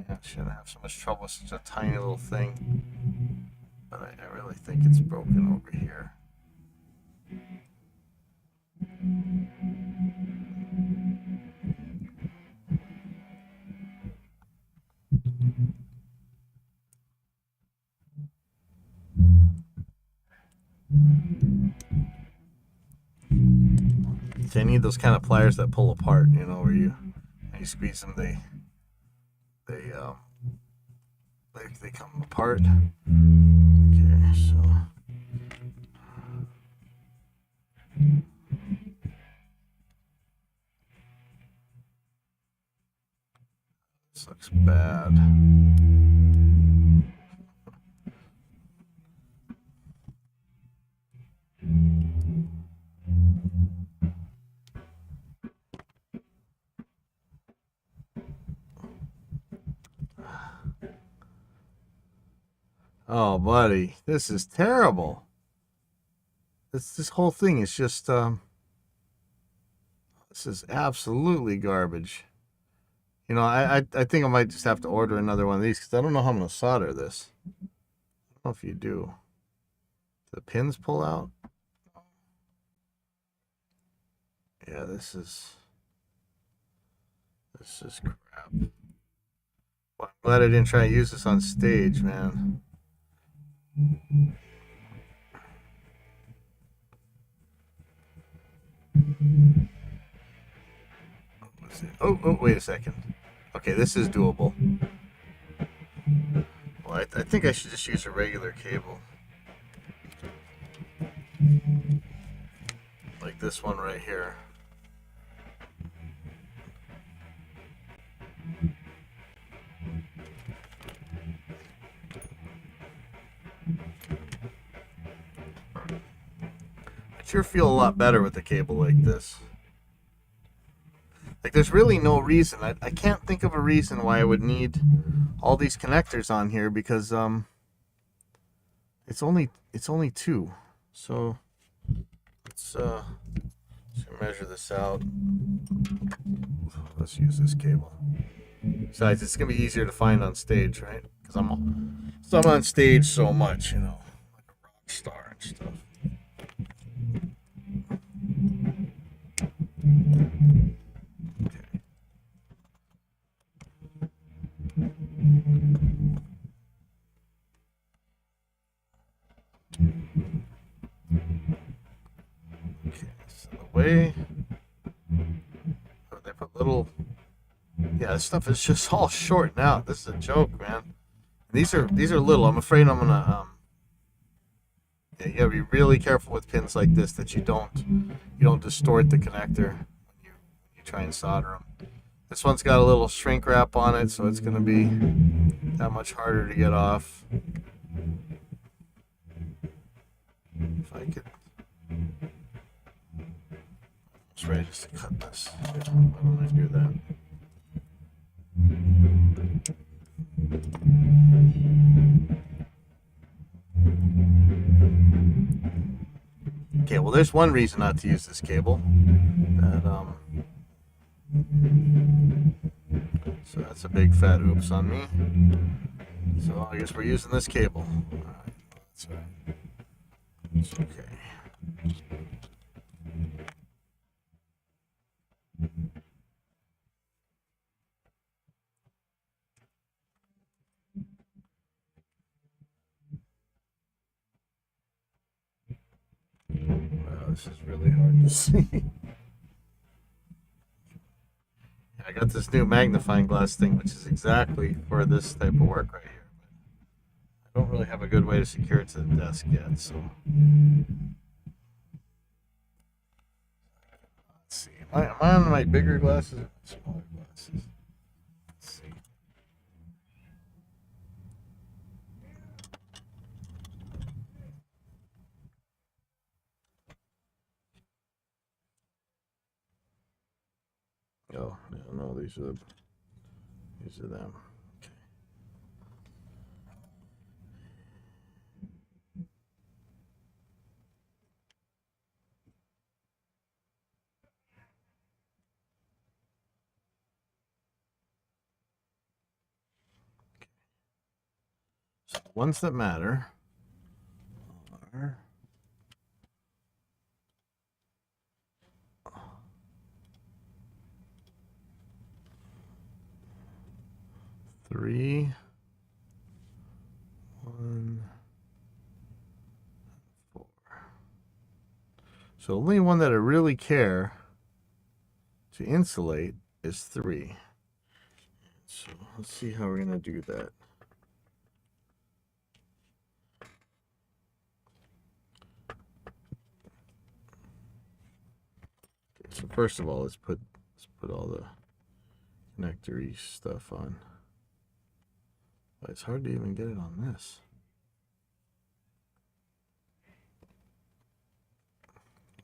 I shouldn't have so much trouble with such a tiny little thing. But I really think it's broken over here. So I need those kind of pliers that pull apart, you know, where you squeeze them, they come apart. Okay, so this looks bad. Oh, buddy, this is terrible. This whole thing is just this is absolutely garbage. You know, I think I might just have to order another one of these because I don't know how I'm gonna solder this. I don't know if you do. Do the pins pull out? Yeah, this is crap. Well, I'm glad I didn't try to use this on stage, man. Oh, wait a second. Okay, this is doable. Well, I think I should just use a regular cable. Like this one right here. I sure feel a lot better with a cable like this. Like, there's really no reason. I can't think of a reason why I would need all these connectors on here, because it's only two. So let's measure this out. Let's use this cable. Besides, it's gonna be easier to find on stage, right? Because I'm on stage so much, you know, like a rock star and stuff. Okay, so the way they put little, yeah, this stuff is just all short now. This is a joke, man. These are little. I'm afraid I'm gonna yeah, you gotta be really careful with pins like this, that you don't distort the connector when you try and solder them. This one's got a little shrink wrap on it, so it's gonna be that much harder to get off. If I could, it's ready just to cut this. Why don't I do that? Okay, well, there's one reason not to use this cable. So that's a big fat oops on me. So I guess we're using this cable. All right, that's all right. It's okay. Wow, this is really hard to see. I got this new magnifying glass thing, which is exactly for this type of work right here. But I don't really have a good way to secure it to the desk yet, so. Let's see. Am I on my bigger glasses or smaller glasses? Let's see. Oh, no, these are them. Okay. So the ones that matter are 3, 1, 4. So the only one that I really care to insulate is 3. So let's see how we're going to do that. Okay, so first of all, let's put all the connector-y stuff on. But it's hard to even get it on this.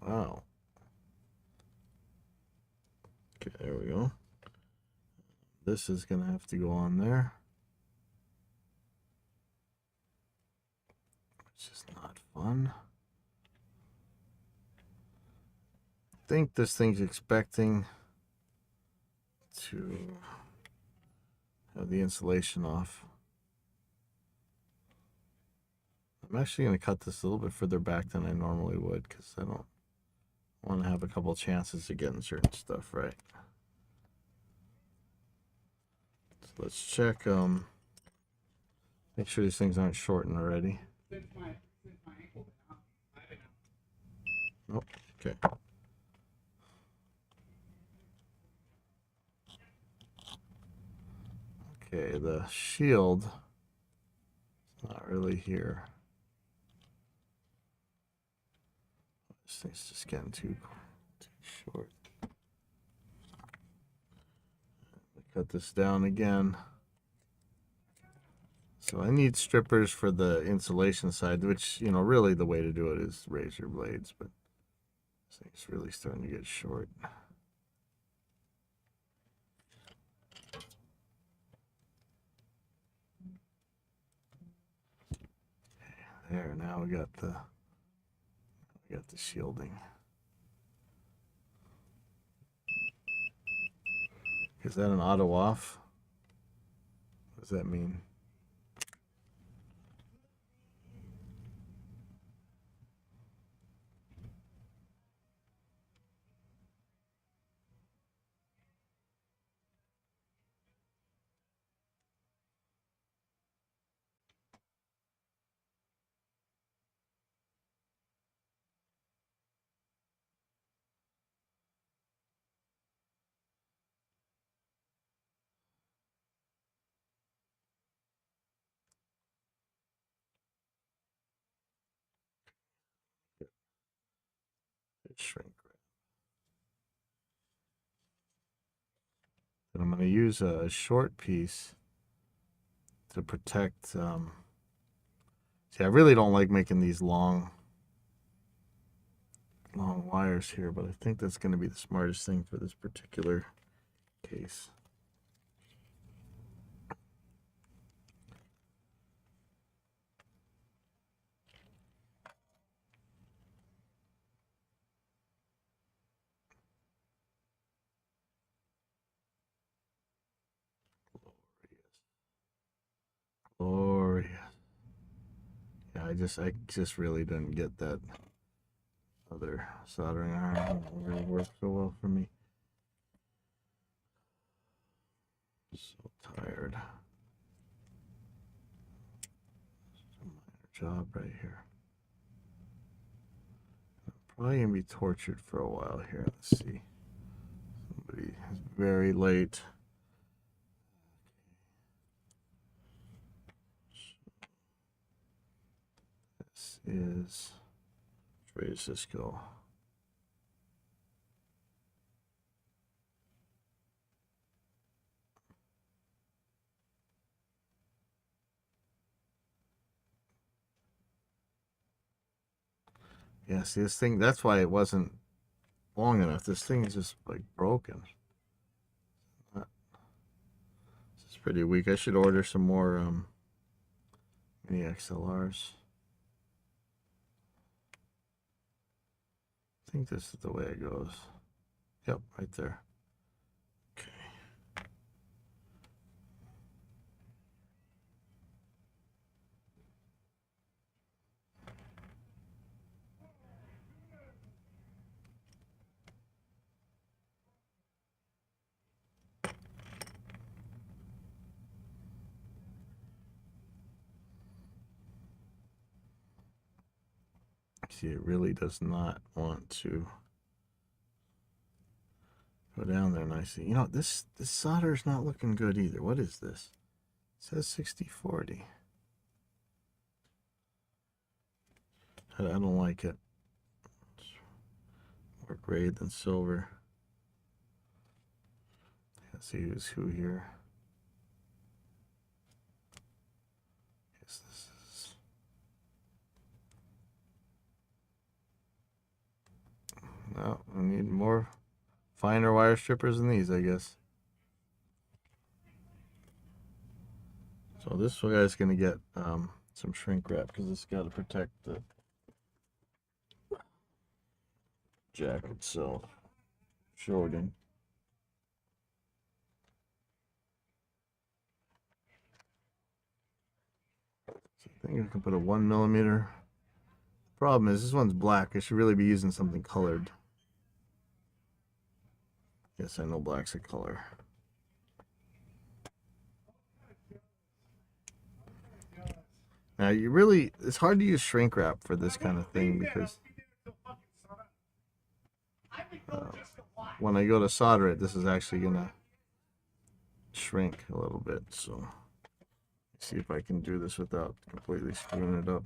Wow. Okay, there we go. This is going to have to go on there. It's just not fun. I think this thing's expecting to have the insulation off. I'm actually going to cut this a little bit further back than I normally would, because I don't want to have a couple chances of getting certain stuff right. So let's check, make sure these things aren't shortened already. Nope, okay. Okay, the shield is not really here. This thing's just getting too short. Cut this down again. So I need strippers for the insulation side, which, you know, really the way to do it is razor blades, but this thing's really starting to get short. There, now we got the shielding. Is that an auto off? What does that mean? Shrink wrap. And I'm going to use a short piece to protect. See, I really don't like making these long wires here, but I think that's going to be the smartest thing for this particular case. Glorious. Yeah, I just really didn't get that other soldering iron. It really worked so well for me. So tired. It's a minor job right here. I'm probably gonna be tortured for a while here. Let's see. Somebody is very late. This is, which way does this go? Yeah, see this thing, that's why it wasn't long enough. This thing is just like broken. This is pretty weak. I should order some more mini XLRs. I think this is the way it goes. Yep, right there. Okay. See, it really does not want to go down there nicely. You know, this solder is not looking good either. What is this? It says 60/40. I don't like it. It's more gray than silver. Let's see who's who here. Yes, this is. No, I need more finer wire strippers than these, I guess. So this guy's gonna get some shrink wrap because it's got to protect the jack itself. Shorting. So I think I can put a 1mm. Problem is, this one's black. I should really be using something colored. Yes, I know black's a color. Now, it's hard to use shrink wrap for this kind of thing because when I go to solder it, this is actually going to shrink a little bit. So, let's see if I can do this without completely screwing it up.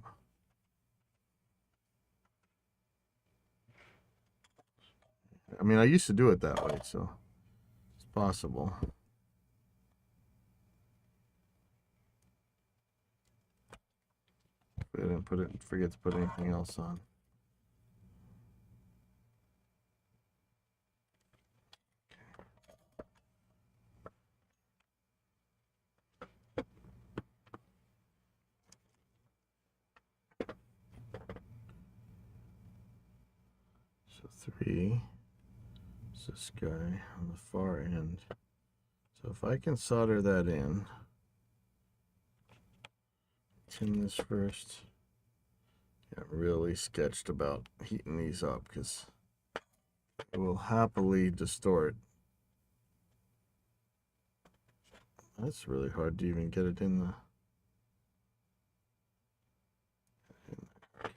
I mean, I used to do it that way, so it's possible. I didn't forget to put anything else on. So 3 is this guy on the far end. So if I can solder that in, tin this first. Yeah, I'm really sketched about heating these up because it will happily distort. That's really hard to even get it in the. Okay.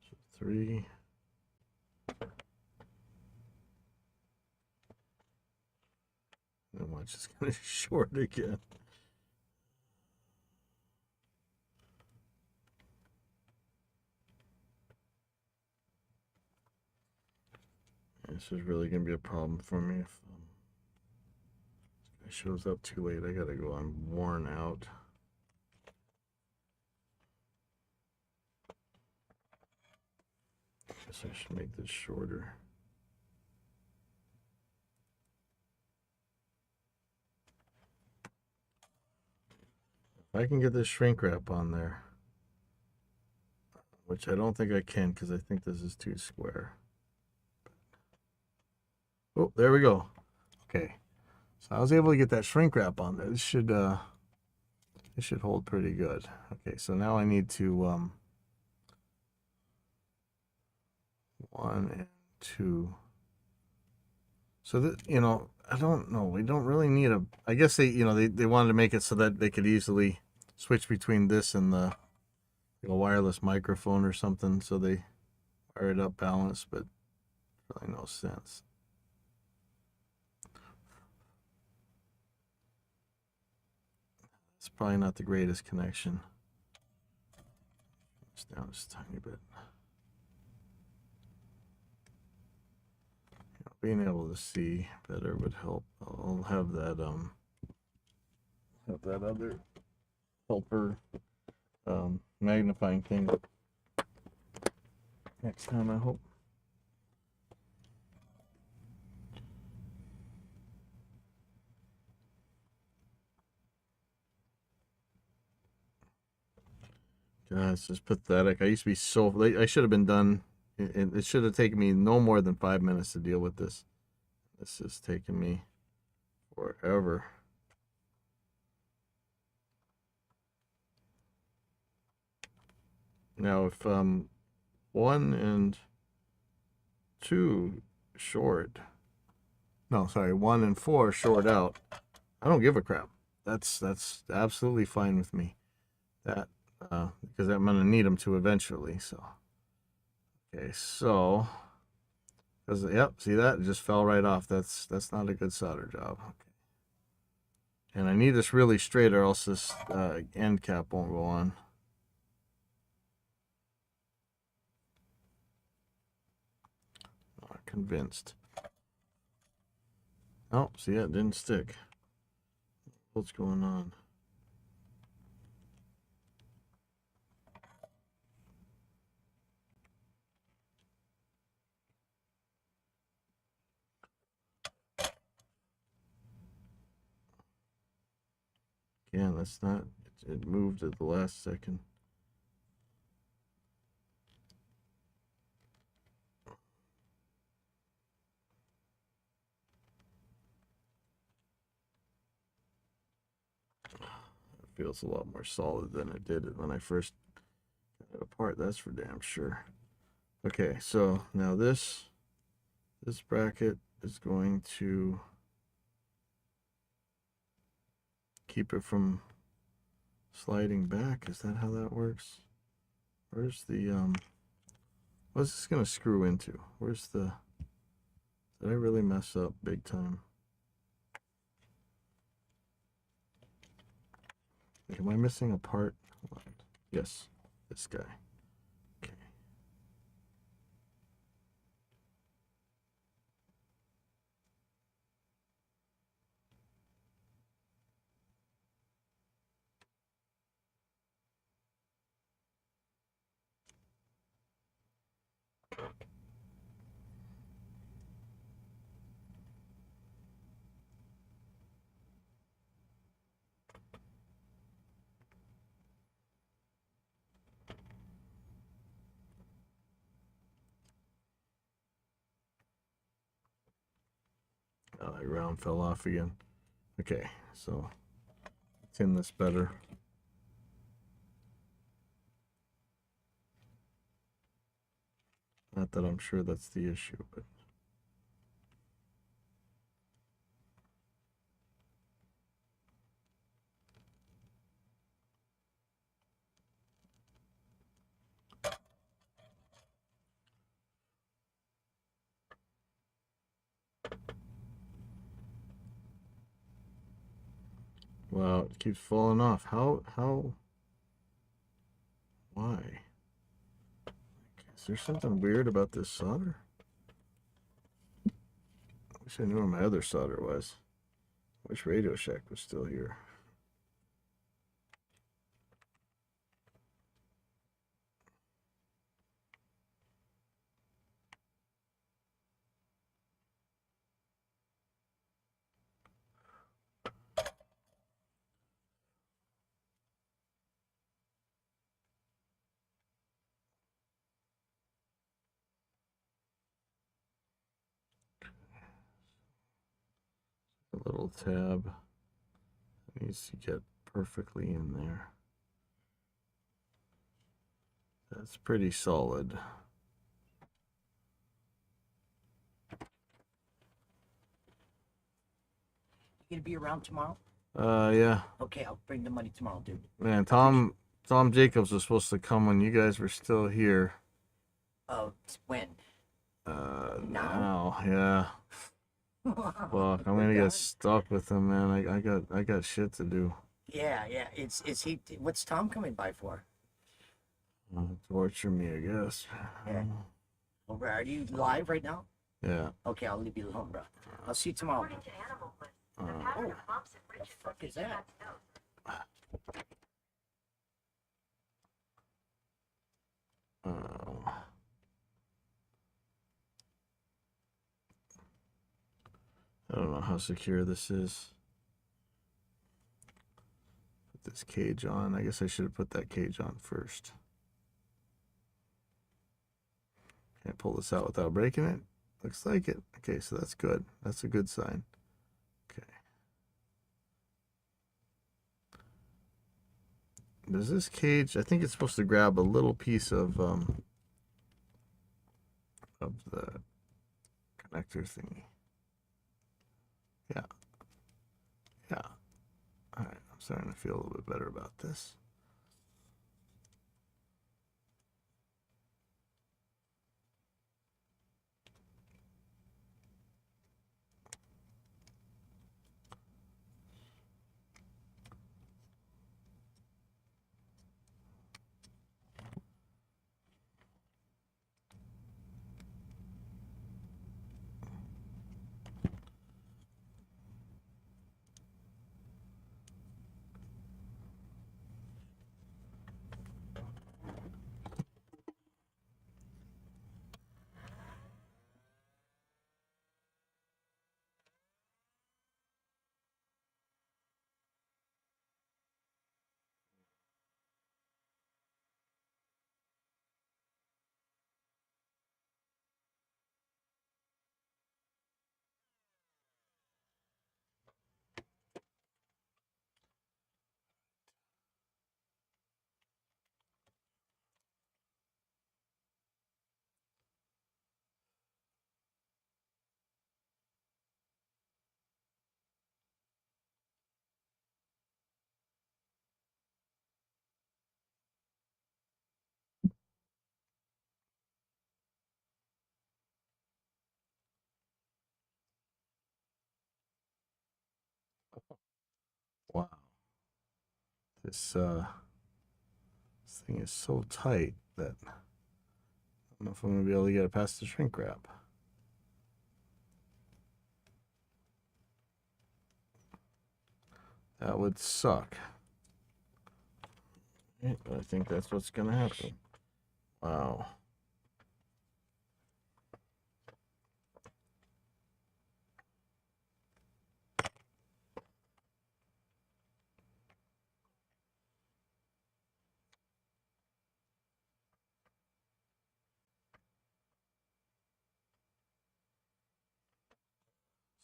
So 3. And watch, it's going to short again. This is really going to be a problem for me if this guy shows up too late. I got to go. I'm worn out. Guess I should make this shorter. If I can get this shrink wrap on there, which I don't think I can because I think this is too square. Oh, there we go. Okay, so I was able to get that shrink wrap on there. This should hold pretty good. Okay, so now I need to 1 and 2. So that, you know, I don't know. We don't really need a. I guess they wanted to make it so that they could easily switch between this and the wireless microphone or something. So they wire it up balanced, but really no sense. It's probably not the greatest connection. It's down just a tiny bit. Being able to see better would help. I'll have that other helper magnifying thing next time, I hope. God, it's just pathetic. I used to be so late. I should have been done. It should have taken me no more than 5 minutes to deal with this. This is taking me forever. Now, if 1 and 2 short, no, sorry, 1 and 4 short out, I don't give a crap. That's absolutely fine with me. That because I'm gonna need them to eventually. So, okay, so because yep, see that it just fell right off. That's not a good solder job. Okay, and I need this really straight, or else this end cap won't go on. Not convinced. Oh, see, it didn't stick. What's going on? Again, that's not. It moved at the last second. It feels a lot more solid than it did when I first got it apart. That's for damn sure. Okay, so now this bracket is going to keep it from sliding back. Is that how that works? Where's the what's this gonna screw into? Where's the, did I really mess up big time? Like, am I missing a part? Yes, this guy. Okay. My round fell off again. Okay, so tin this better. Not that I'm sure that's the issue, but wow, it keeps falling off. Why? Is there something weird about this solder? I wish I knew where my other solder was. I wish Radio Shack was still here. A little tab needs to get perfectly in there. That's pretty solid. You gonna be around tomorrow? Yeah. Okay, I'll bring the money tomorrow, dude. Man, Tom Jacobs was supposed to come when you guys were still here. When? Now, yeah. Fuck, I'm gonna get stuck with him, man. I got shit to do. Yeah. Is he? What's Tom coming by for? Torture me, I guess. Yeah. Over. Are you live right now? Yeah. Okay, I'll leave you alone, bro. I'll see you tomorrow. Oh, what the fuck is that? I don't know how secure this is. Put this cage on. I guess I should have put that cage on first. Can I pull this out without breaking it? Looks like it. Okay, so that's good. That's a good sign. Okay. Does this cage, I think it's supposed to grab a little piece of the connector thingy. Yeah. Yeah. All right, I'm starting to feel a little bit better about this. Wow. This thing is so tight that I don't know if I'm gonna be able to get it past the shrink wrap. That would suck. But I think that's what's gonna happen. Wow.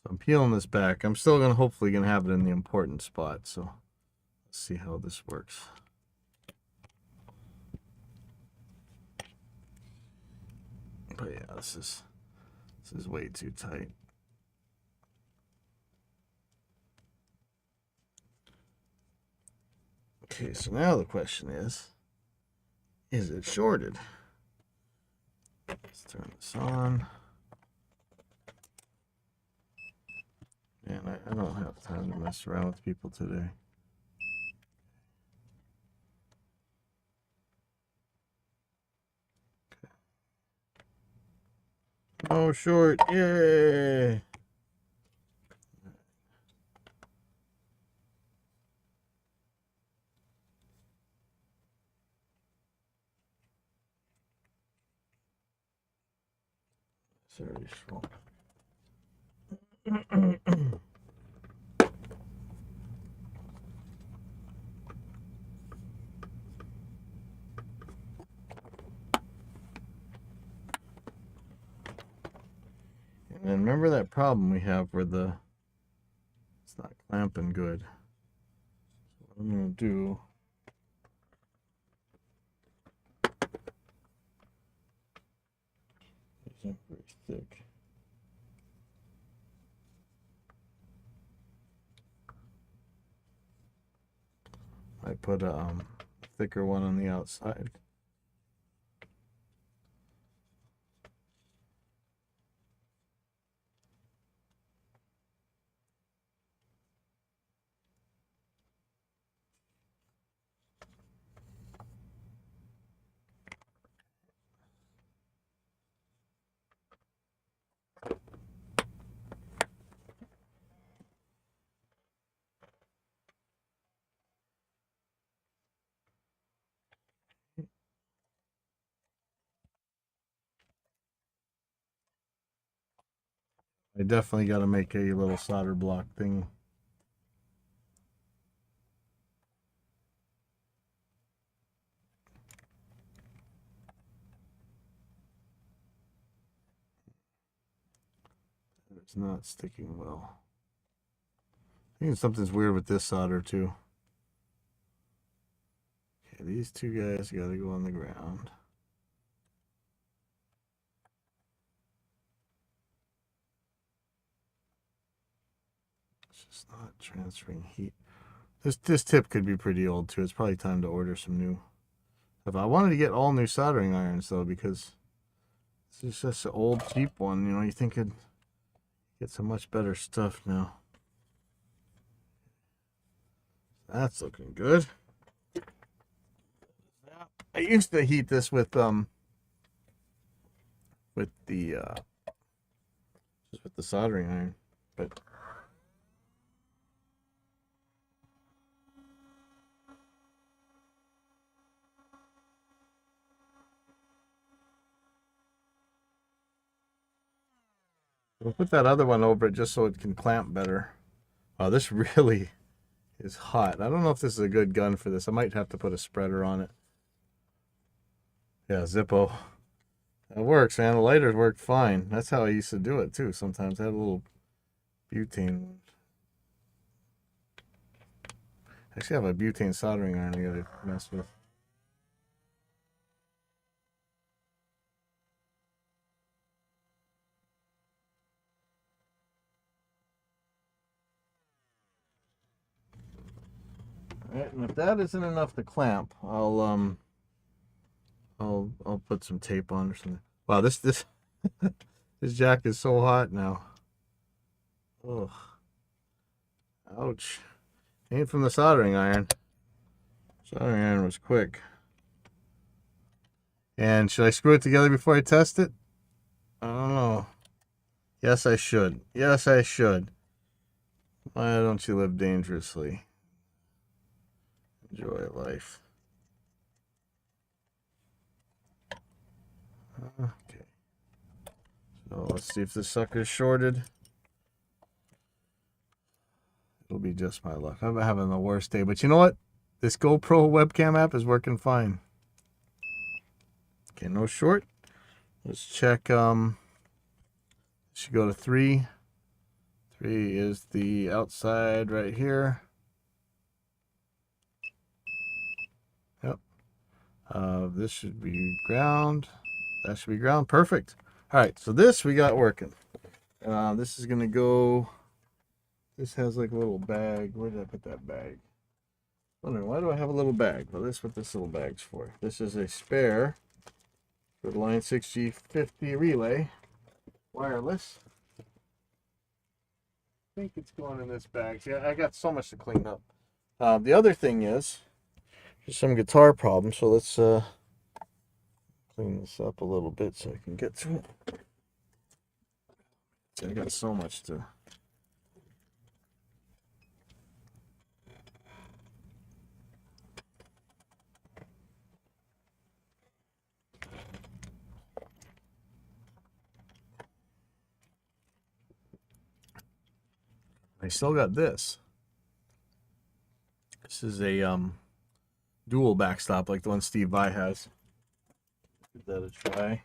So I'm peeling this back. I'm still gonna hopefully gonna have it in the important spot. So let's see how this works. But yeah, this is way too tight. Okay, so now the question is it shorted? Let's turn this on. Man, I don't have time to mess around with people today. Okay. Oh, short. Yay! It's already strong. And then remember that problem we have where it's not clamping good. So what I'm gonna do isn't very thick. I put a thicker one on the outside. I definitely got to make a little solder block thing. It's not sticking well. I think something's weird with this solder too. Okay, these two guys got to go on the ground. It's just not transferring heat. This tip could be pretty old too. It's probably time to order some new. If I wanted to get all new soldering irons though, because this is just an old cheap one, you know, you think it'd get some much better stuff now. That's looking good. I used to heat this with the just with the soldering iron, but we'll put that other one over it just so it can clamp better. Wow, this really is hot. I don't know if this is a good gun for this. I might have to put a spreader on it. Yeah, Zippo. That works, man. The lighters work fine. That's how I used to do it too. Sometimes I had a little butane. Actually, I have a butane soldering iron I gotta mess with. Alright, and if that isn't enough to clamp, I'll put some tape on or something. Wow, this this jack is so hot now. Ugh. Ouch. Ain't from the soldering iron. Soldering iron was quick. And should I screw it together before I test it? I don't know. Yes, I should. Yes, I should. Why don't you live dangerously? Enjoy life. Okay. So let's see if this sucker's shorted. It'll be just my luck. I'm having the worst day. But you know what? This GoPro webcam app is working fine. Okay, no short. Let's check. Should go to 3 3 is the outside right here. Yep. This should be ground. That should be ground. Perfect. All right, so this we got working. This is gonna go. This has like a little bag. Where did I put that bag? Wondering why do I have a little bag? Well, this is what this little bag's for. This is a spare for the Line 6 G50 relay wireless. I think it's going in this bag. See, I got so much to clean up. The other thing is there's some guitar problems, so let's clean this up a little bit so I can get to it. See, I got so much to. I still got this. This is a dual backstop like the one Steve Vai has. Give that a try.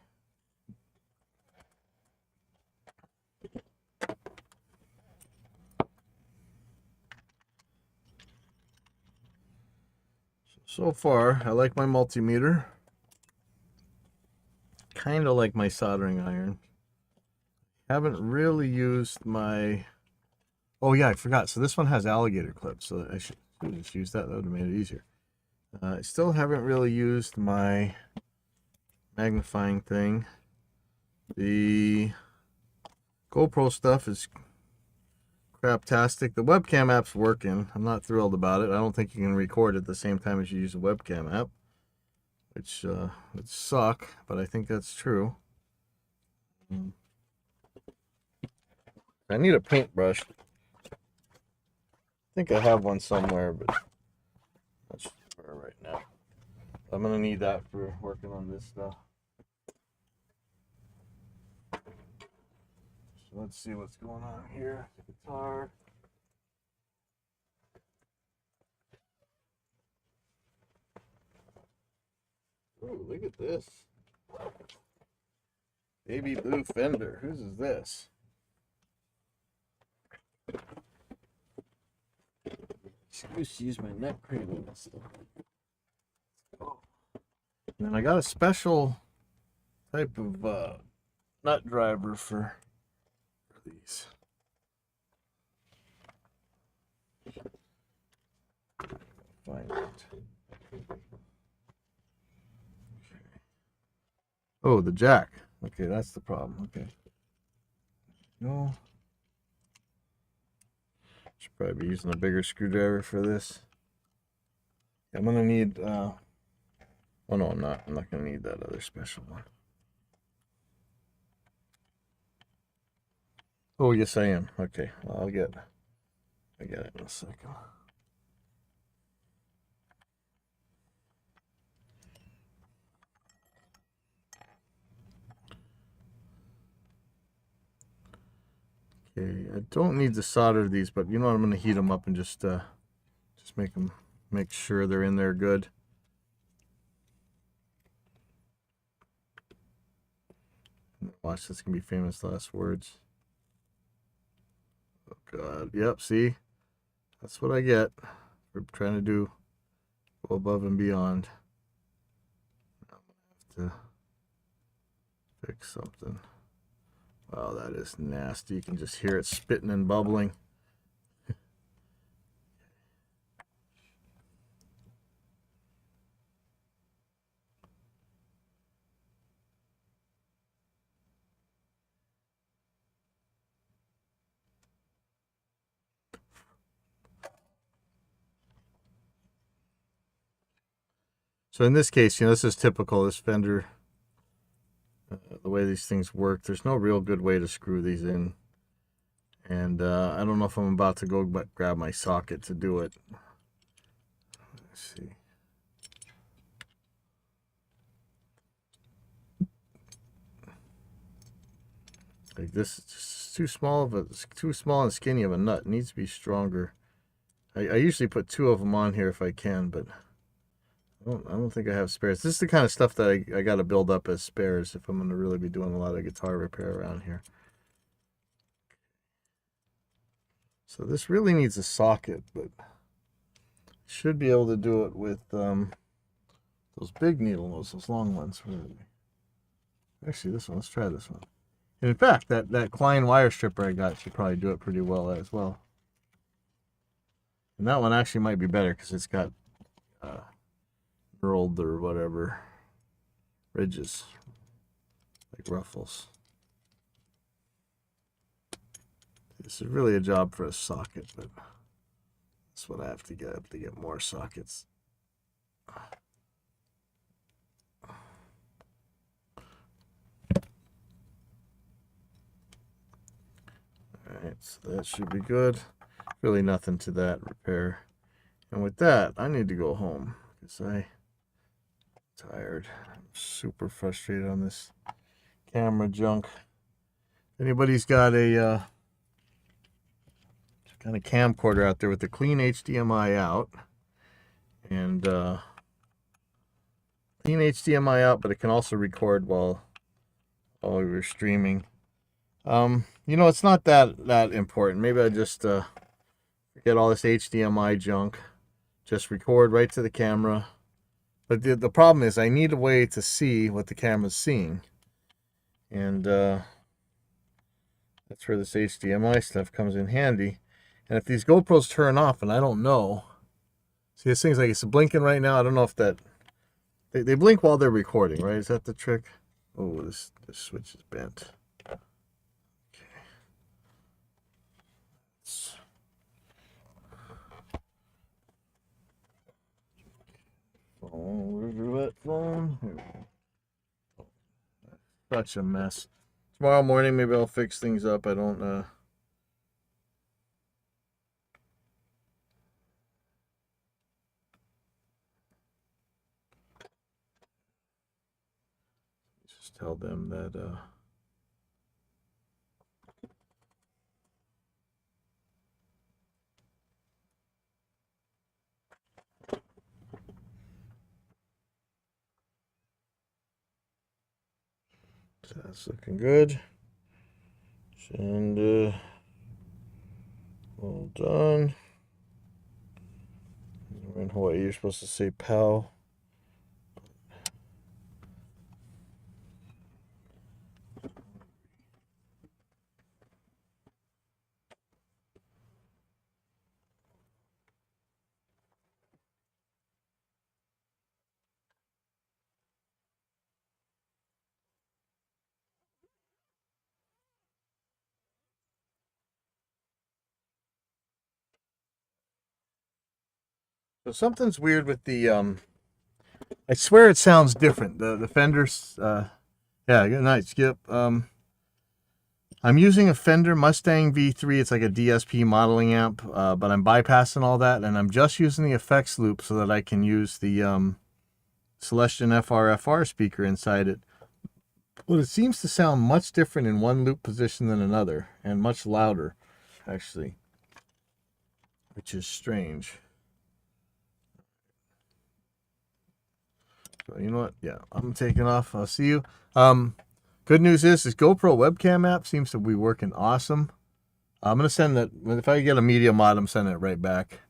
So far, I like my multimeter. Kind of like my soldering iron. Haven't really used my... Oh yeah, I forgot. So this one has alligator clips, so I should just use that. That would have made it easier. I still haven't really used my magnifying thing. The GoPro stuff is craptastic. The webcam app's working. I'm not thrilled about it. I don't think you can record at the same time as you use a webcam app, which would suck, but I think that's true. I need a paintbrush. I think I have one somewhere, but that's for right now. I'm gonna need that for working on this stuff. So let's see what's going on here. The guitar. Ooh, look at this. Baby blue Fender. Whose is this? Excuse my neck cradle and stuff. Oh. And I got a special type of nut driver for these. Find it. Okay. Oh, the jack. Okay, that's the problem. Okay. No. Should probably be using a bigger screwdriver for this. I'm gonna need oh no, I'm not gonna need that other special one. Oh yes I am. Okay, well, I get it in a second. Okay, I don't need to solder these, but you know what, I'm gonna heat them up and just make sure they're in there good. Watch, this can be famous last words. Oh God, yep, see? That's what I get for trying to go above and beyond. I'm gonna have to fix something. Wow, that is nasty. You can just hear it spitting and bubbling. So in this case, you know, this is typical, this Fender, the way these things work. There's no real good way to screw these in. And I don't know if I'm about to go grab my socket to do it. Let's see. Like this is just too small and skinny of a nut. It needs to be stronger. I usually put 2 of them on here if I can, but I don't think I have spares. This is the kind of stuff that I got to build up as spares if I'm going to really be doing a lot of guitar repair around here. So this really needs a socket, but should be able to do it with those big needle nose, those long ones. Actually, this one. Let's try this one. And in fact, that Klein wire stripper I got should probably do it pretty well as well. And that one actually might be better because it's got knurled or whatever ridges, like ruffles. This is really a job for a socket, but that's what I have to get. I have to get more sockets. Alright, so that should be good. Really nothing to that repair. And with that, I need to go home because I'm tired. I'm super frustrated on this camera junk. If anybody's got a kind of camcorder out there with the clean HDMI out and clean HDMI out, but it can also record while we were streaming. You know, it's not that important. Maybe I just forget all this HDMI junk. Just record right to the camera. But the problem is I need a way to see what the camera's seeing. And that's where this HDMI stuff comes in handy. And if these GoPros turn off and I don't know, see this thing's like it's blinking right now. I don't know if that they blink while they're recording, right? Is that the trick? Oh, this switch is bent. Phone, where's your wet phone? Such a mess. Tomorrow morning, maybe I'll fix things up. I don't just tell them that so that's looking good. And all done. We're in Hawaii. You're supposed to say pal. So something's weird with the I swear it sounds different. The Fenders yeah, good night, Skip. I'm using a Fender Mustang V3. It's like a DSP modeling amp, but I'm bypassing all that and I'm just using the effects loop so that I can use the Celestion FR speaker inside it. But it seems to sound much different in one loop position than another, and much louder, actually, which is strange. So you know what? Yeah, I'm taking off. I'll see you. Good news is this GoPro webcam app seems to be working awesome. I'm gonna send that. If I get a media mod, I'm sending it right back.